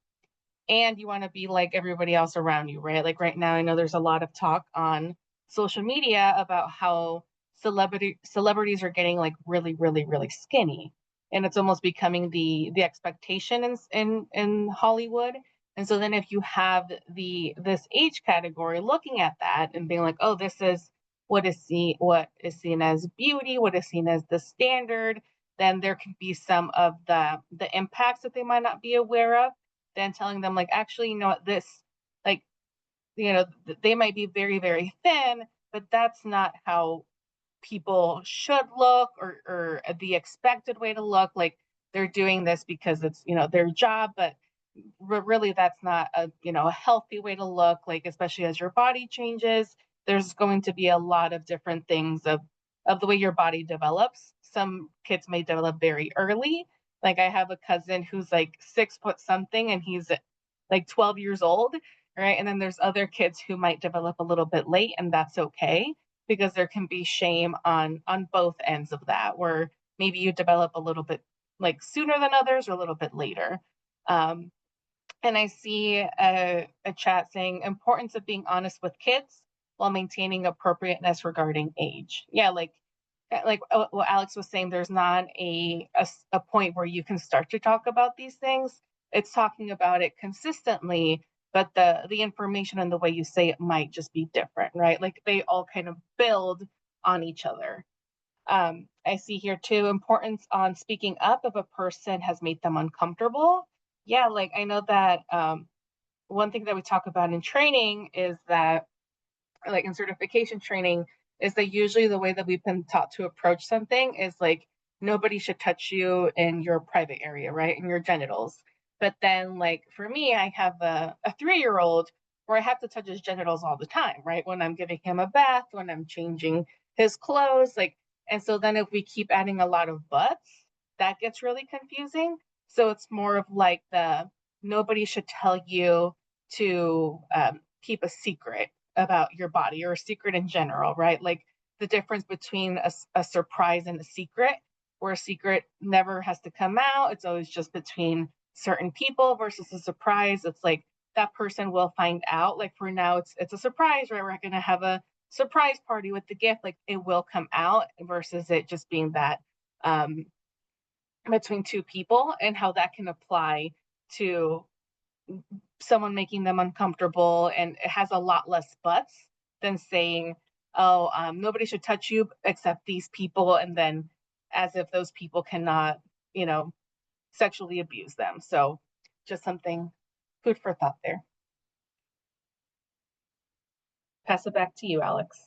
you want to be like everybody else around you, right? Like right now, I know there's a lot of talk on social media about how celebrities are getting like really, really, really skinny, and it's almost becoming the expectation in Hollywood. And so then if you have this age category looking at that and being like, oh, this is what is seen as beauty, what is seen as the standard, then there can be some of the impacts that they might not be aware of, than telling them like, actually, you know what, this, like, you know, they might be very, very thin, but that's not how people should look, or the expected way to look. Like they're doing this because it's, you know, their job, but really that's not a, you know, a healthy way to look. Like especially as your body changes, there's going to be a lot of different things of the way your body develops. Some kids may develop very early. Like I have a cousin who's like 6 foot something and he's like 12 years old, right? And then there's other kids who might develop a little bit late, and that's okay, because there can be shame on both ends of that, where maybe you develop a little bit like sooner than others or a little bit later. And I see a chat saying importance of being honest with kids while maintaining appropriateness regarding age. Yeah, like what Alex was saying, there's not a point where you can start to talk about these things. It's talking about it consistently, but the information and the way you say it might just be different, right? Like they all kind of build on each other. I see here too, importance on speaking up if a person has made them uncomfortable. Yeah, like I know that one thing that we talk about in training is that, like in certification training, is that usually the way that we've been taught to approach something is like nobody should touch you in your private area, right? In your genitals. But then like for me, I have a 3-year-old where I have to touch his genitals all the time, right? When I'm giving him a bath, when I'm changing his clothes, like, and so then if we keep adding a lot of buts, that gets really confusing. So it's more of like the nobody should tell you to keep a secret about your body, or a secret in general, right? Like the difference between a surprise and a secret, where a secret never has to come out. It's always just between certain people, versus a surprise. It's like that person will find out. Like for now, it's a surprise, right? We're going to have a surprise party with the gift. Like it will come out, versus it just being that between two people, and how that can apply to someone making them uncomfortable. And it has a lot less buts than saying, oh, nobody should touch you except these people, and then as if those people cannot, you know, sexually abuse them. So just something, food for thought there. pass it back to you, Alex.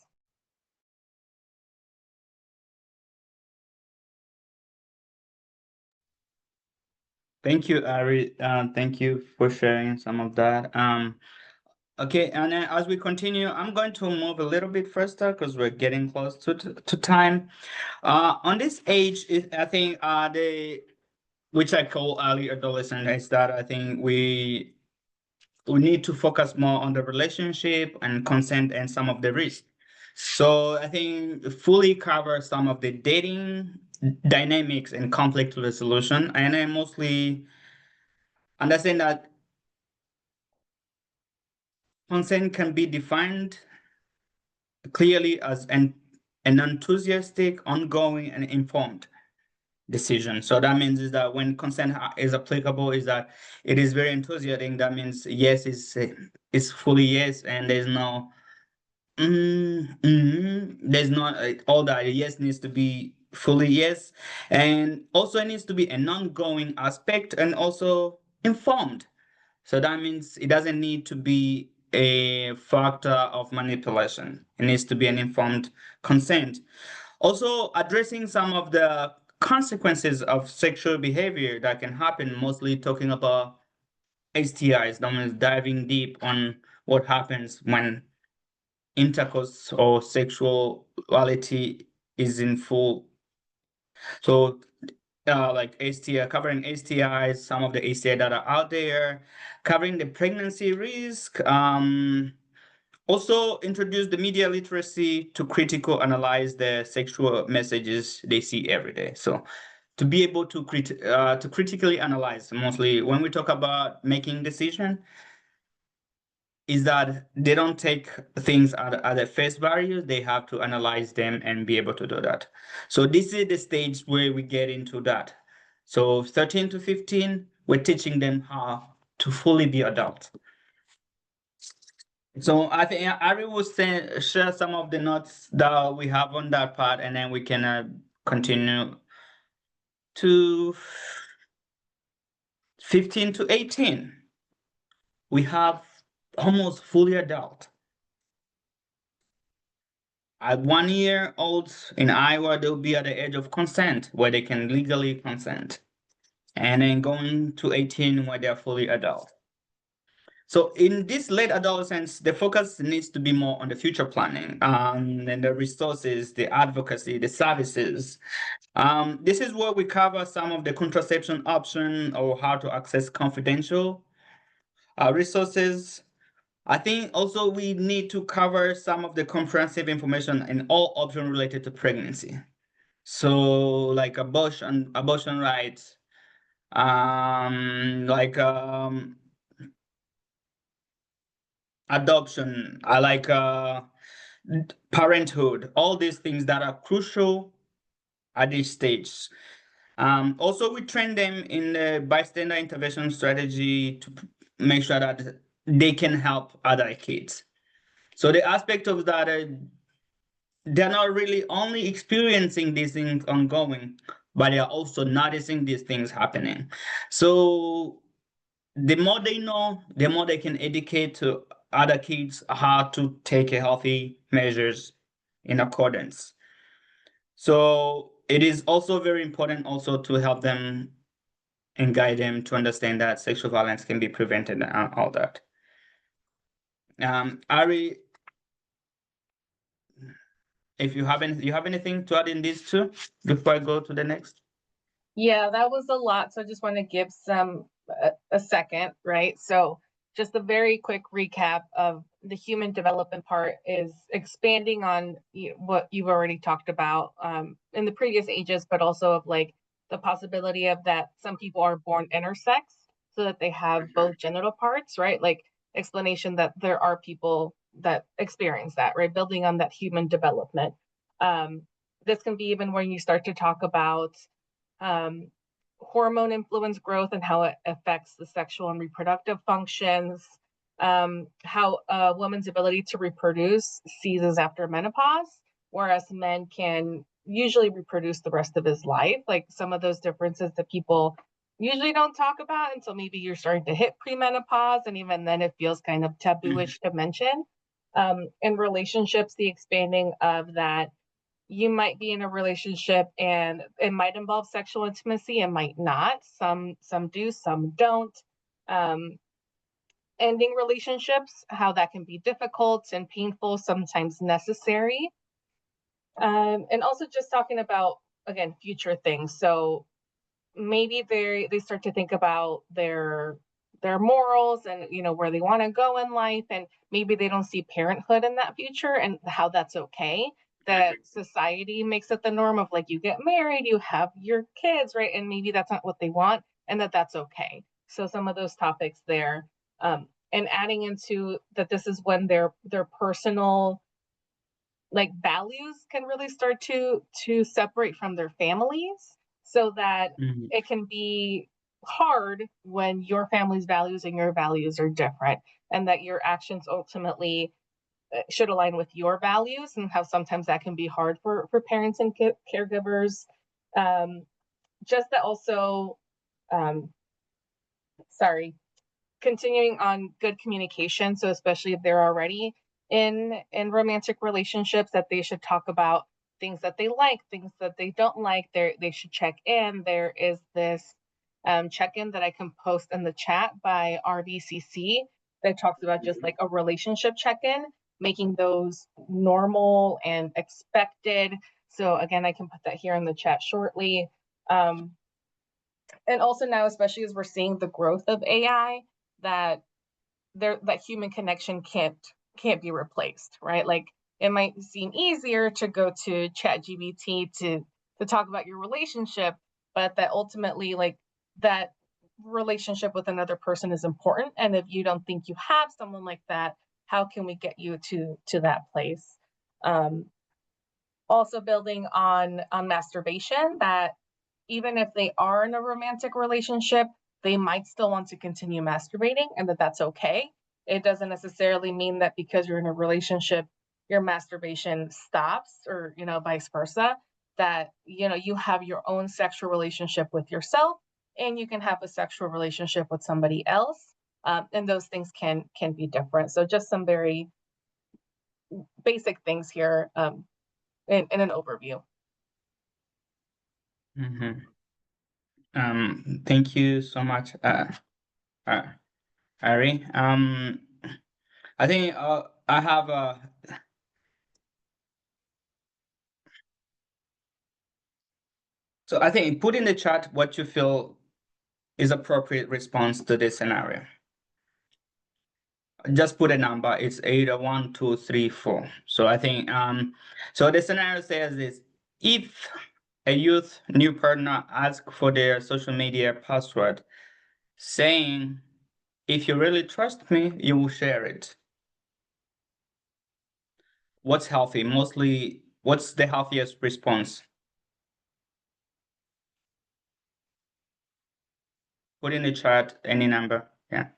Thank you, Ari. Thank you for sharing some of that. Okay, and then as we continue, I'm going to move a little bit faster because we're getting close to time. On this age, I think the which I call early adolescent is that I think we need to focus more on the relationship and consent and some of the risk. So I think fully cover some of the dating dynamics and conflict resolution, and I mostly understand that consent can be defined clearly as an enthusiastic, ongoing, and informed decision. So that means is that when consent is applicable, is that it is very enthusiastic. That means yes is fully yes, and there's no there's not all that. Yes needs to be fully yes, and also it needs to be an ongoing aspect and also informed. So that means it doesn't need to be a factor of manipulation. It needs to be an informed consent. Also, addressing some of the consequences of sexual behavior that can happen, mostly talking about STIs, that means diving deep on what happens when intercourse or sexuality is in full. So like STI, covering STIs, some of the STI that are out there, covering the pregnancy risk, also introduce the media literacy to critical analyze the sexual messages they see every day. So to be able to critically analyze, mostly when we talk about making decision, is that they don't take things at the face value. They have to analyze them and be able to do that. So this is the stage where we get into that. So 13 to 15, we're teaching them how to fully be adults. So I think Ari will share some of the notes that we have on that part, and then we can continue to 15 to 18. We have almost fully adult. At 1 year olds in Iowa, they'll be at the age of consent where they can legally consent. And then going to 18 where they're fully adult. So in this late adolescence, the focus needs to be more on the future planning and the resources, the advocacy, the services. This is where we cover some of the contraception option or how to access confidential resources. I think also we need to cover some of the comprehensive information in all options related to pregnancy. So like abortion rights, like adoption, I like parenthood, all these things that are crucial at this stage. Also, we train them in the bystander intervention strategy to make sure that they can help other kids. So the aspect of that, they're not really only experiencing these things ongoing, but they are also noticing these things happening. So the more they know, the more they can educate to other kids how to take a healthy measures in accordance. So it is also very important also to help them and guide them to understand that sexual violence can be prevented and all that. Ari, if you have anything to add in these two before I go to the next? Yeah, that was a lot. So I just want to give a second, right? So just a very quick recap of the human development part is expanding on what you've already talked about in the previous ages, but also of like the possibility of that some people are born intersex so that they have both genital parts, right? Like explanation that there are people that experience that, right? Building on that human development. This can be even when you start to talk about hormone influence growth and how it affects the sexual and reproductive functions, how a woman's ability to reproduce ceases after menopause, whereas men can usually reproduce the rest of his life. Like some of those differences that people usually don't talk about until maybe you're starting to hit premenopause, and even then it feels kind of tabooish to mention. In relationships, the expanding of that, you might be in a relationship and it might involve sexual intimacy, it might not. Some do, some don't. Um, Ending relationships, how that can be difficult and painful, sometimes necessary. And also just talking about, again, future things. So maybe they start to think about their morals and where they want to go in life, and maybe they don't see parenthood in that future, and how that's okay, that society makes it the norm of like you get married, you have your kids, right? And maybe that's not what they want, and that's okay. So some of those topics there, and adding into that, this is when their personal like values can really start to separate from their families, so that Mhm. it can be hard when your family's values and your values are different, and that your actions ultimately should align with your values, and how sometimes that can be hard for parents and caregivers. um, just that also, um, sorry, continuing on good communication. So especially if they're already in romantic relationships, that they should talk about things that they like, things that they don't like. They should check in. There is this check-in that I can post in the chat by RBCC that talks about just like a relationship check-in, making those normal and expected. So again, I can put that here in the chat shortly. um, and also now, especially as we're seeing the growth of AI, that that human connection can't be replaced, right? Like it might seem easier to go to chat gbt to talk about your relationship, but that ultimately, like, that relationship with another person is important, and if you don't think you have someone like that, how can we get you to that place? um Also building on masturbation, that even if they are in a romantic relationship, they might still want to continue masturbating, and that's okay. It doesn't necessarily mean that because you're in a relationship, your masturbation stops, or vice versa. That you have your own sexual relationship with yourself, and you can have a sexual relationship with somebody else, and those things can be different. So just some very basic things here, in an overview. Mhm. Thank you so much, uh, Ari. I think I have so I think put in the chat what you feel is appropriate response to this scenario. Just put a number. It's either 1, 2, 3, 4. So I think so the scenario says this: if a youth new partner asks for their social media password, saying, "If you really trust me, you will share it." What's healthy? Mostly, what's the healthiest response? Put in the chat any number. Yeah.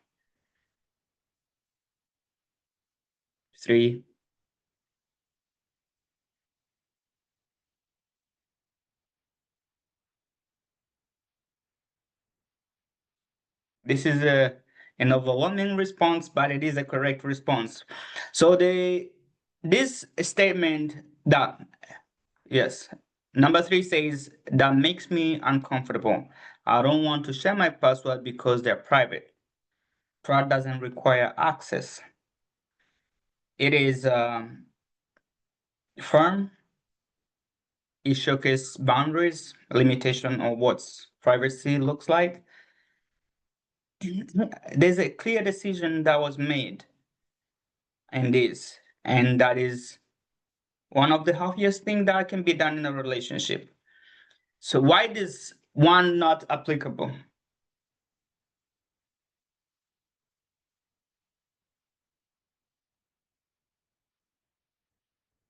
3. This is an overwhelming response, but it is a correct response. So this statement that, yes, number 3 says that makes me uncomfortable. I don't want to share my password because they're private. Trust doesn't require access. It is firm. It showcases boundaries, limitation of what privacy looks like. There's a clear decision that was made in this, and that is one of the healthiest things that can be done in a relationship. So why is one not applicable?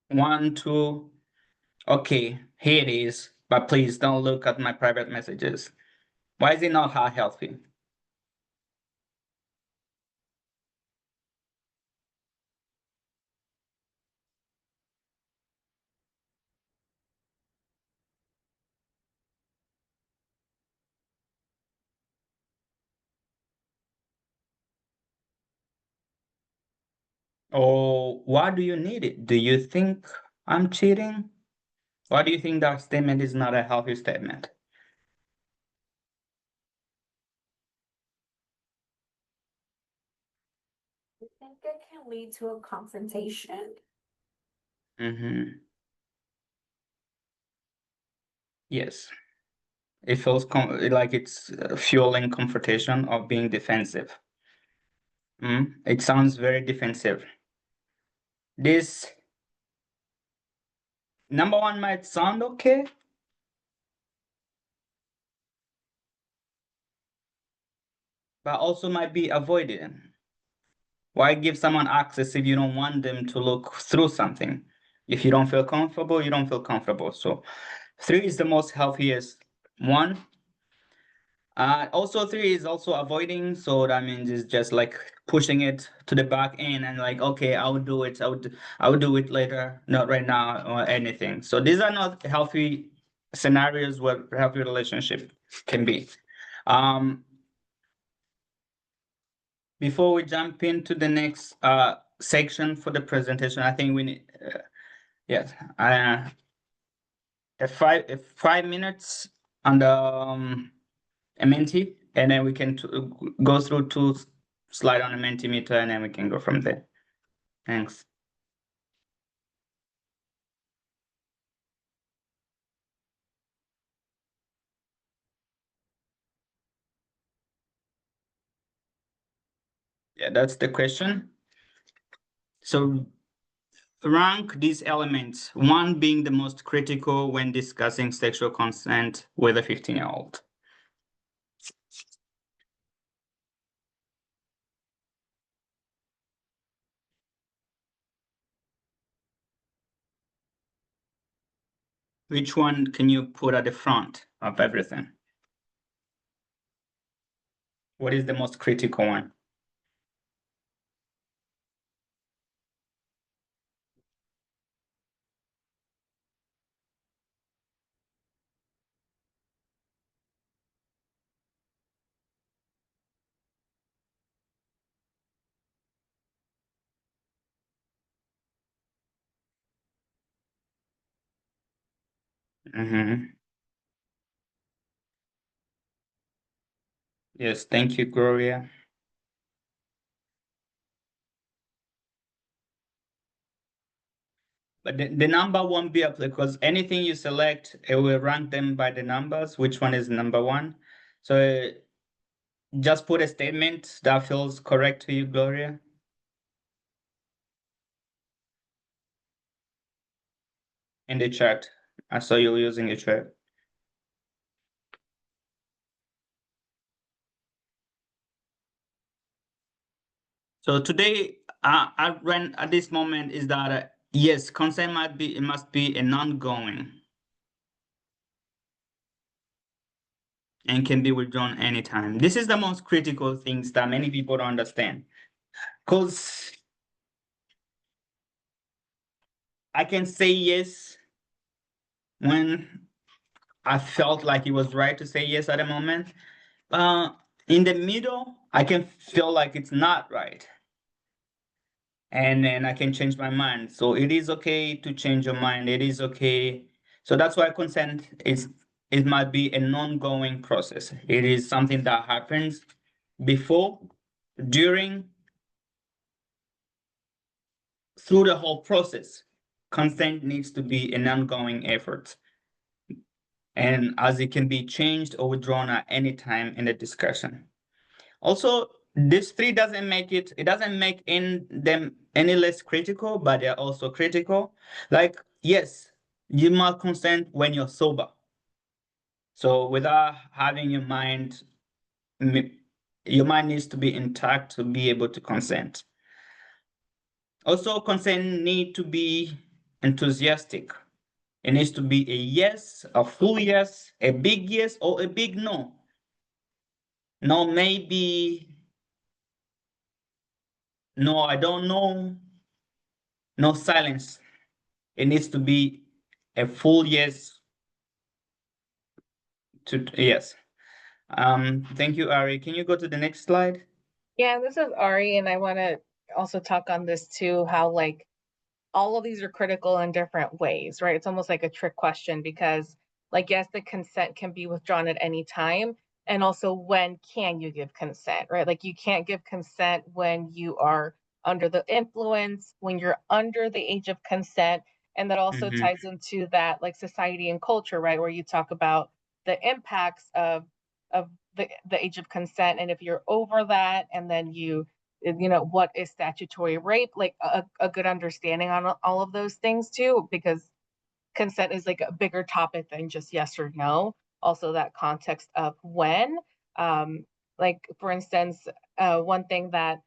1, 2, okay, here it is, but please don't look at my private messages. Why is it not healthy? Or why do you need it? Do you think I'm cheating? Why do you think that statement is not a healthy statement? I think it can lead to a confrontation. Mm-hmm. Yes. It feels like it's fueling confrontation or being defensive. It sounds very defensive. This number one might sound okay, but also might be avoided. Why give someone access if you don't want them to look through something? If you don't feel comfortable, you don't feel comfortable. So three is the most healthiest one. Also three is also avoiding. So that means it's just like pushing it to the back end and like, okay, I'll do it. I will do it later, not right now or anything. So these are not healthy scenarios where healthy relationship can be. Before we jump into the next section for the presentation, I think we need yes, a 5 minutes on the MNT, and then we can go through two slide on the Mentimeter, and then we can go from there. Thanks. Yeah, that's the question. So rank these elements, one being the most critical when discussing sexual consent with a 15-year-old. Which one can you put at the front of everything? What is the most critical one? Yes, thank you, Gloria. But the number won't be applicable because anything you select, it will rank them by the numbers, which one is number one. So just put a statement that feels correct to you, Gloria, in the chat. I saw you using a chat. So today, I ran at this moment is that yes, consent it must be an ongoing and can be withdrawn anytime. This is the most critical things that many people don't understand. Because I can say yes when I felt like it was right to say yes at the moment. In the middle, I can feel like it's not right. And then I can change my mind. So it is okay to change your mind. It is okay. So that's why consent is it might be an ongoing process. It is something that happens before, during, through the whole process. Consent needs to be an ongoing effort. And as it can be changed or withdrawn at any time in the discussion. Also, this three it doesn't make in them any less critical, but they're also critical. Like, yes, you must consent when you're sober. So without having your mind needs to be intact to be able to consent. Also, consent need to be enthusiastic. It needs to be a yes, a full yes, a big yes, or a big no. No, maybe, no, I don't know, no silence. It needs to be a full yes to yes. Thank you, Ari. Can you go to the next slide? Yeah, this is Ari, and I want to also talk on this too, how like all of these are critical in different ways, right? It's almost like a trick question because, like, yes, the consent can be withdrawn at any time. And also, when can you give consent, right? Like, you can't give consent when you are under the influence, when you're under the age of consent. And that also Mm-hmm. ties into that, like, society and culture, right? Where you talk about the impacts of the age of consent. And if you're over that, and then what is statutory rape, like a good understanding on all of those things too, because consent is like a bigger topic than just yes or no. Also that context of when, like for instance, one thing that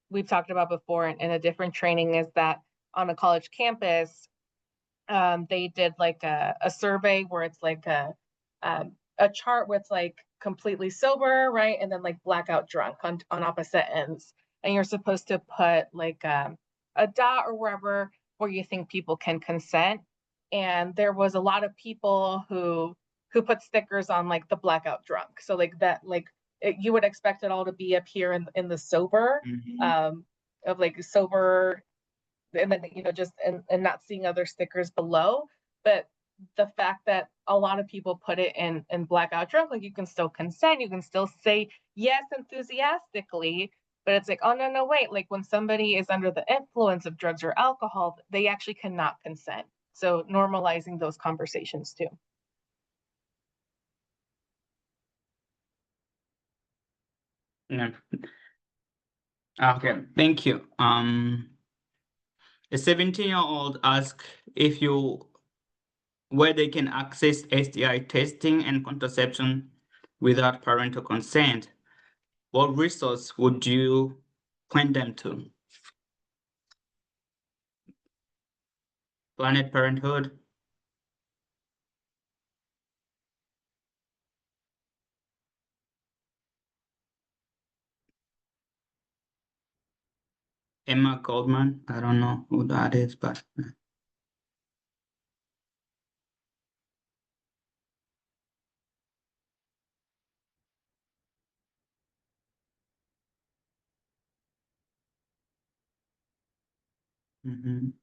we've talked about before in a different training is that on a college campus, they did like a survey where it's like a chart where it's like completely sober, right? And then like blackout drunk on opposite ends. And you're supposed to put like a dot or wherever where you think people can consent. And there was a lot of people who put stickers on like the blackout drunk. So like that, like you would expect it all to be up here in the sober, Mm-hmm. of like sober, and then just and not seeing other stickers below. But the fact that a lot of people put it in blackout drunk, like you can still consent, you can still say yes enthusiastically, but it's like, oh no wait, like when somebody is under the influence of drugs or alcohol, they actually cannot consent. So normalizing those conversations too. Yeah. Okay, thank you. A 17-year-old asked if you where they can access STI testing and contraception without parental consent. What resource would you point them to? Planet Parenthood? Emma Goldman? I don't know who that is, but mhm.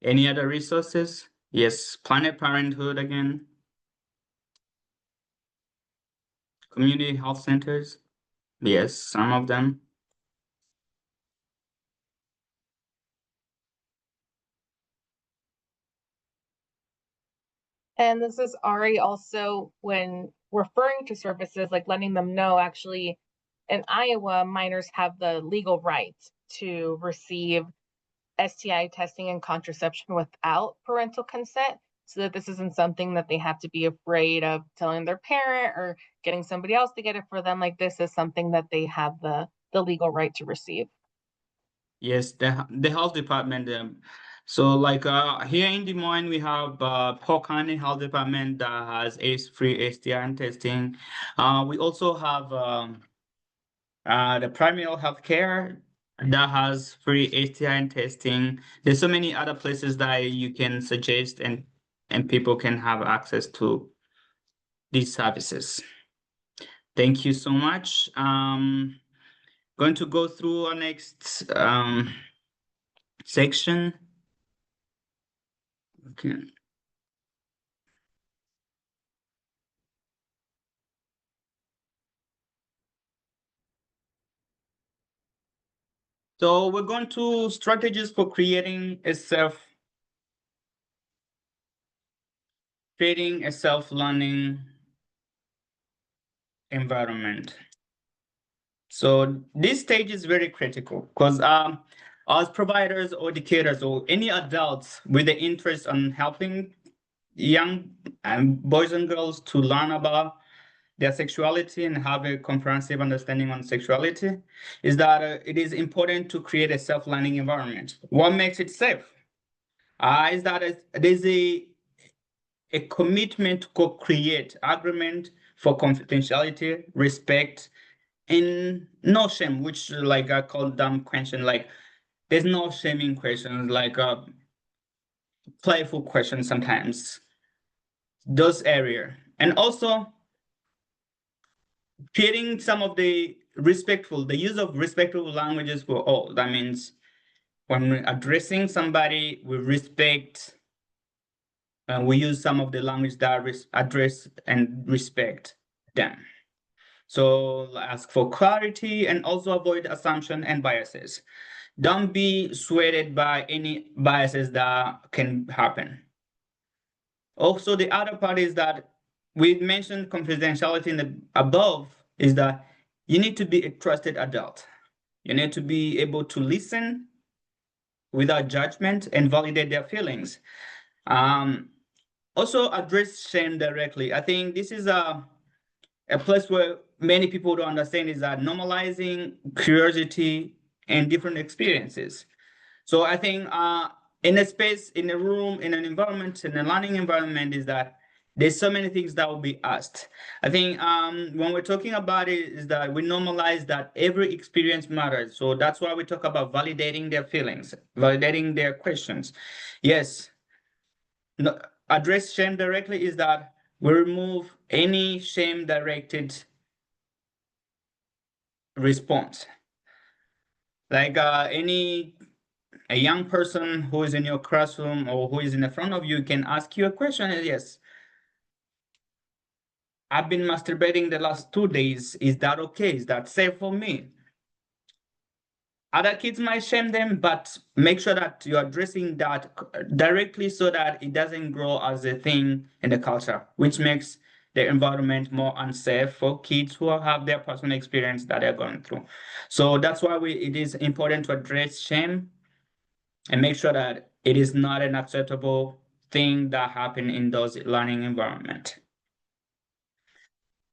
Any other resources? Yes, Planet Parenthood again. Community health centers? Yes, some of them. And this is Ari also when referring to services, like letting them know actually in Iowa, minors have the legal right to receive STI testing and contraception without parental consent, so that this isn't something that they have to be afraid of telling their parent or getting somebody else to get it for them. Like this is something that they have the legal right to receive. Yes, the health department. So like here in Des Moines, we have Polk County Health Department that has free STI testing. We also have the primary health care that has free STI testing. There's so many other places that you can suggest and people can have access to these services. Thank you so much. Going to go through our next section. Okay. So we're going to strategies for creating a self-learning environment. So this stage is very critical because as providers or educators or any adults with the interest in helping young boys and girls to learn about their sexuality and have a comprehensive understanding on sexuality is that it is important to create a self-learning environment. What makes it safe? Is that there's a commitment to co-create agreement for confidentiality, respect, and no shame, which like I call them question. Like there's no shaming questions, like playful questions sometimes. Those area. And also creating some of the use of respectful languages for all. That means when we're addressing somebody with respect, we use some of the language that address and respect them. So ask for clarity and also avoid assumption and biases. Don't be swayed by any biases that can happen. Also, the other part is that we mentioned confidentiality in the above is that you need to be a trusted adult. You need to be able to listen without judgment and validate their feelings. Also address shame directly. I think this is a place where many people don't understand is that normalizing curiosity and different experiences. So I think in a space, in a room, in an environment, in a learning environment, is that there's so many things that will be asked. I think when we're talking about it, is that we normalize that every experience matters. So that's why we talk about validating their feelings, validating their questions. Yes, no, address shame directly is that we remove any shame directed response. Like a young person who is in your classroom or who is in the front of you can ask you a question. And yes, I've been masturbating the last 2 days. Is that okay? Is that safe for me? Other kids might shame them, but make sure that you're addressing that directly so that it doesn't grow as a thing in the culture, which makes the environment more unsafe for kids who have their personal experience that they're going through. So that's why it is important to address shame and make sure that it is not an acceptable thing that happen in those learning environment.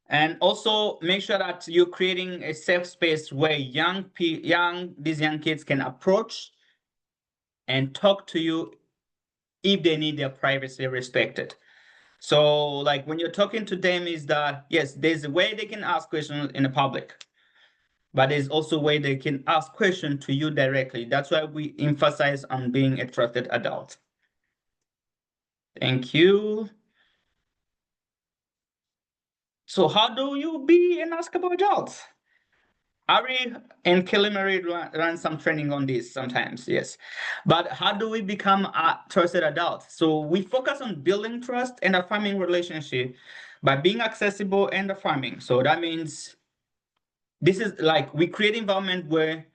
And also make sure that you're creating a safe space where these young kids can approach and talk to you if they need their privacy respected. So like when you're talking to them is that, yes, there's a way they can ask questions in the public, but there's also a way they can ask questions to you directly. That's why we emphasize on being a trusted adult. Thank you. So how do you be an askable adult? Ari and Kilimari run some training on this sometimes, yes. But how do we become a trusted adult? So we focus on building trust and affirming relationship by being accessible and affirming. So that means this is like we create environment where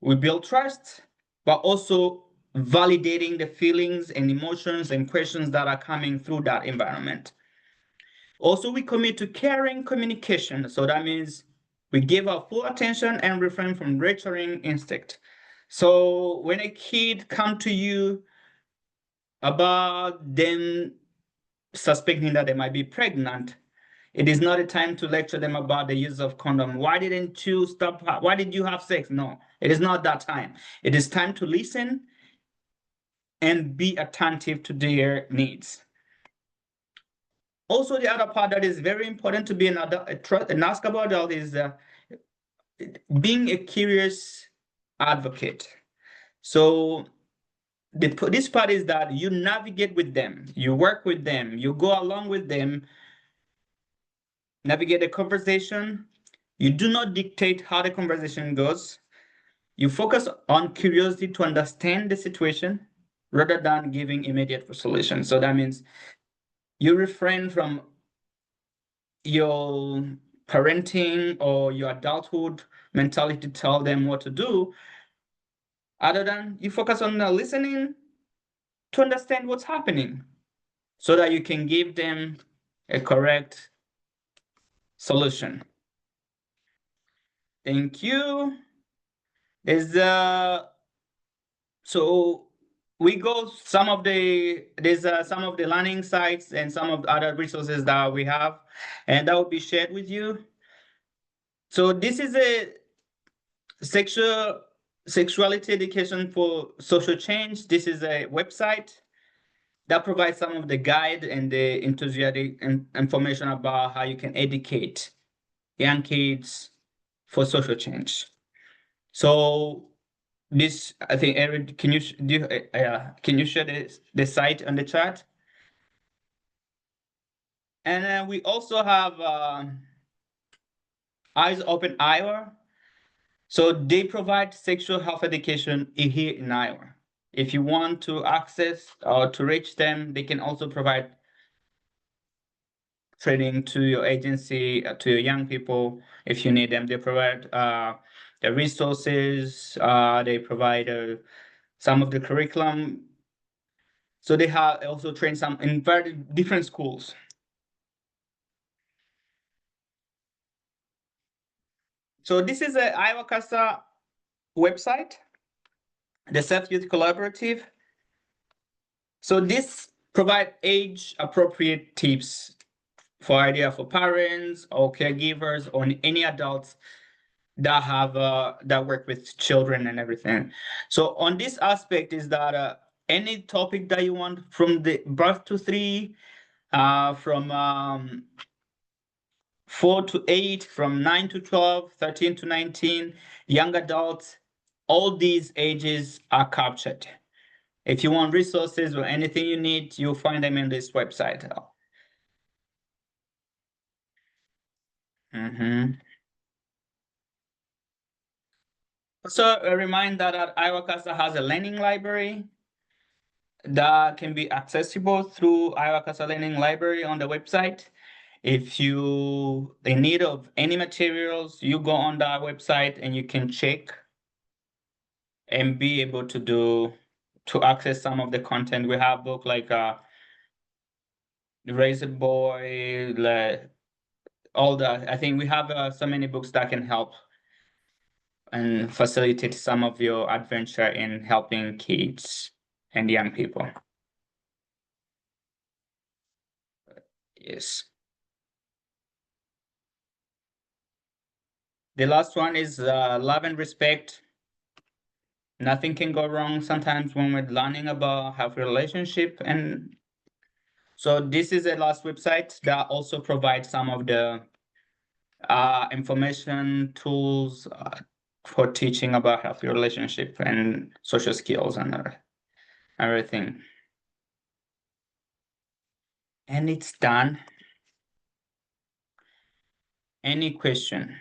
we build trust, but also validating the feelings and emotions and questions that are coming through that environment. Also, we commit to caring communication. So that means we give our full attention and refrain from nurturing instinct. So when a kid come to you about them suspecting that they might be pregnant, it is not a time to lecture them about the use of condom. Why didn't you stop? Why did you have sex? No, it is not that time. It is time to listen and be attentive to their needs. Also, the other part that is very important to be an askable adult is being a curious advocate. So this part is that you navigate with them, you work with them, you go along with them, navigate the conversation. You do not dictate how the conversation goes. You focus on curiosity to understand the situation rather than giving immediate solutions. So that means you refrain from your parenting or your adulthood mentality to tell them what to do, other than you focus on listening to understand what's happening so that you can give them a correct solution. Thank you. So we go some of the some of the learning sites and some of the other resources that we have, and that will be shared with you. So this is a sexuality education for social change. This is a website that provides some of the guide and the enthusiastic information about how you can educate young kids for social change. So this, I think, Eric, can you can you share the site on the chat? And then we also have Eyes Open Iowa. So they provide sexual health education here in Iowa. If you want to access or to reach them, they can also provide training to your agency, to your young people if you need them. They provide the resources, they provide some of the curriculum. So they have also trained some in very different schools. So this is a Iowa CASA website, the Self Youth Collaborative. So this provide age appropriate tips for idea for parents or caregivers or any adults that have that work with children and everything. So on this aspect is that any topic that you want from the birth to 3, from 4 to 8, from 9 to 12, 13 to 19, young adults, all these ages are captured. If you want resources or anything you need, you'll find them in this website. So a reminder that Iowa CASA has a learning library that can be accessible through Iowa CASA Learning Library on the website. If you in need of any materials, you go on that website and you can check and be able to access some of the content. We have book like Raise a Boy, like all that. I think we have so many books that can help and facilitate some of your adventure in helping kids and young people. Yes. The last one is love and respect. Nothing can go wrong sometimes when we're learning about healthy relationship. And so this is a last website that also provides some of the information tools for teaching about healthy relationship and social skills and everything. And it's done. Any question?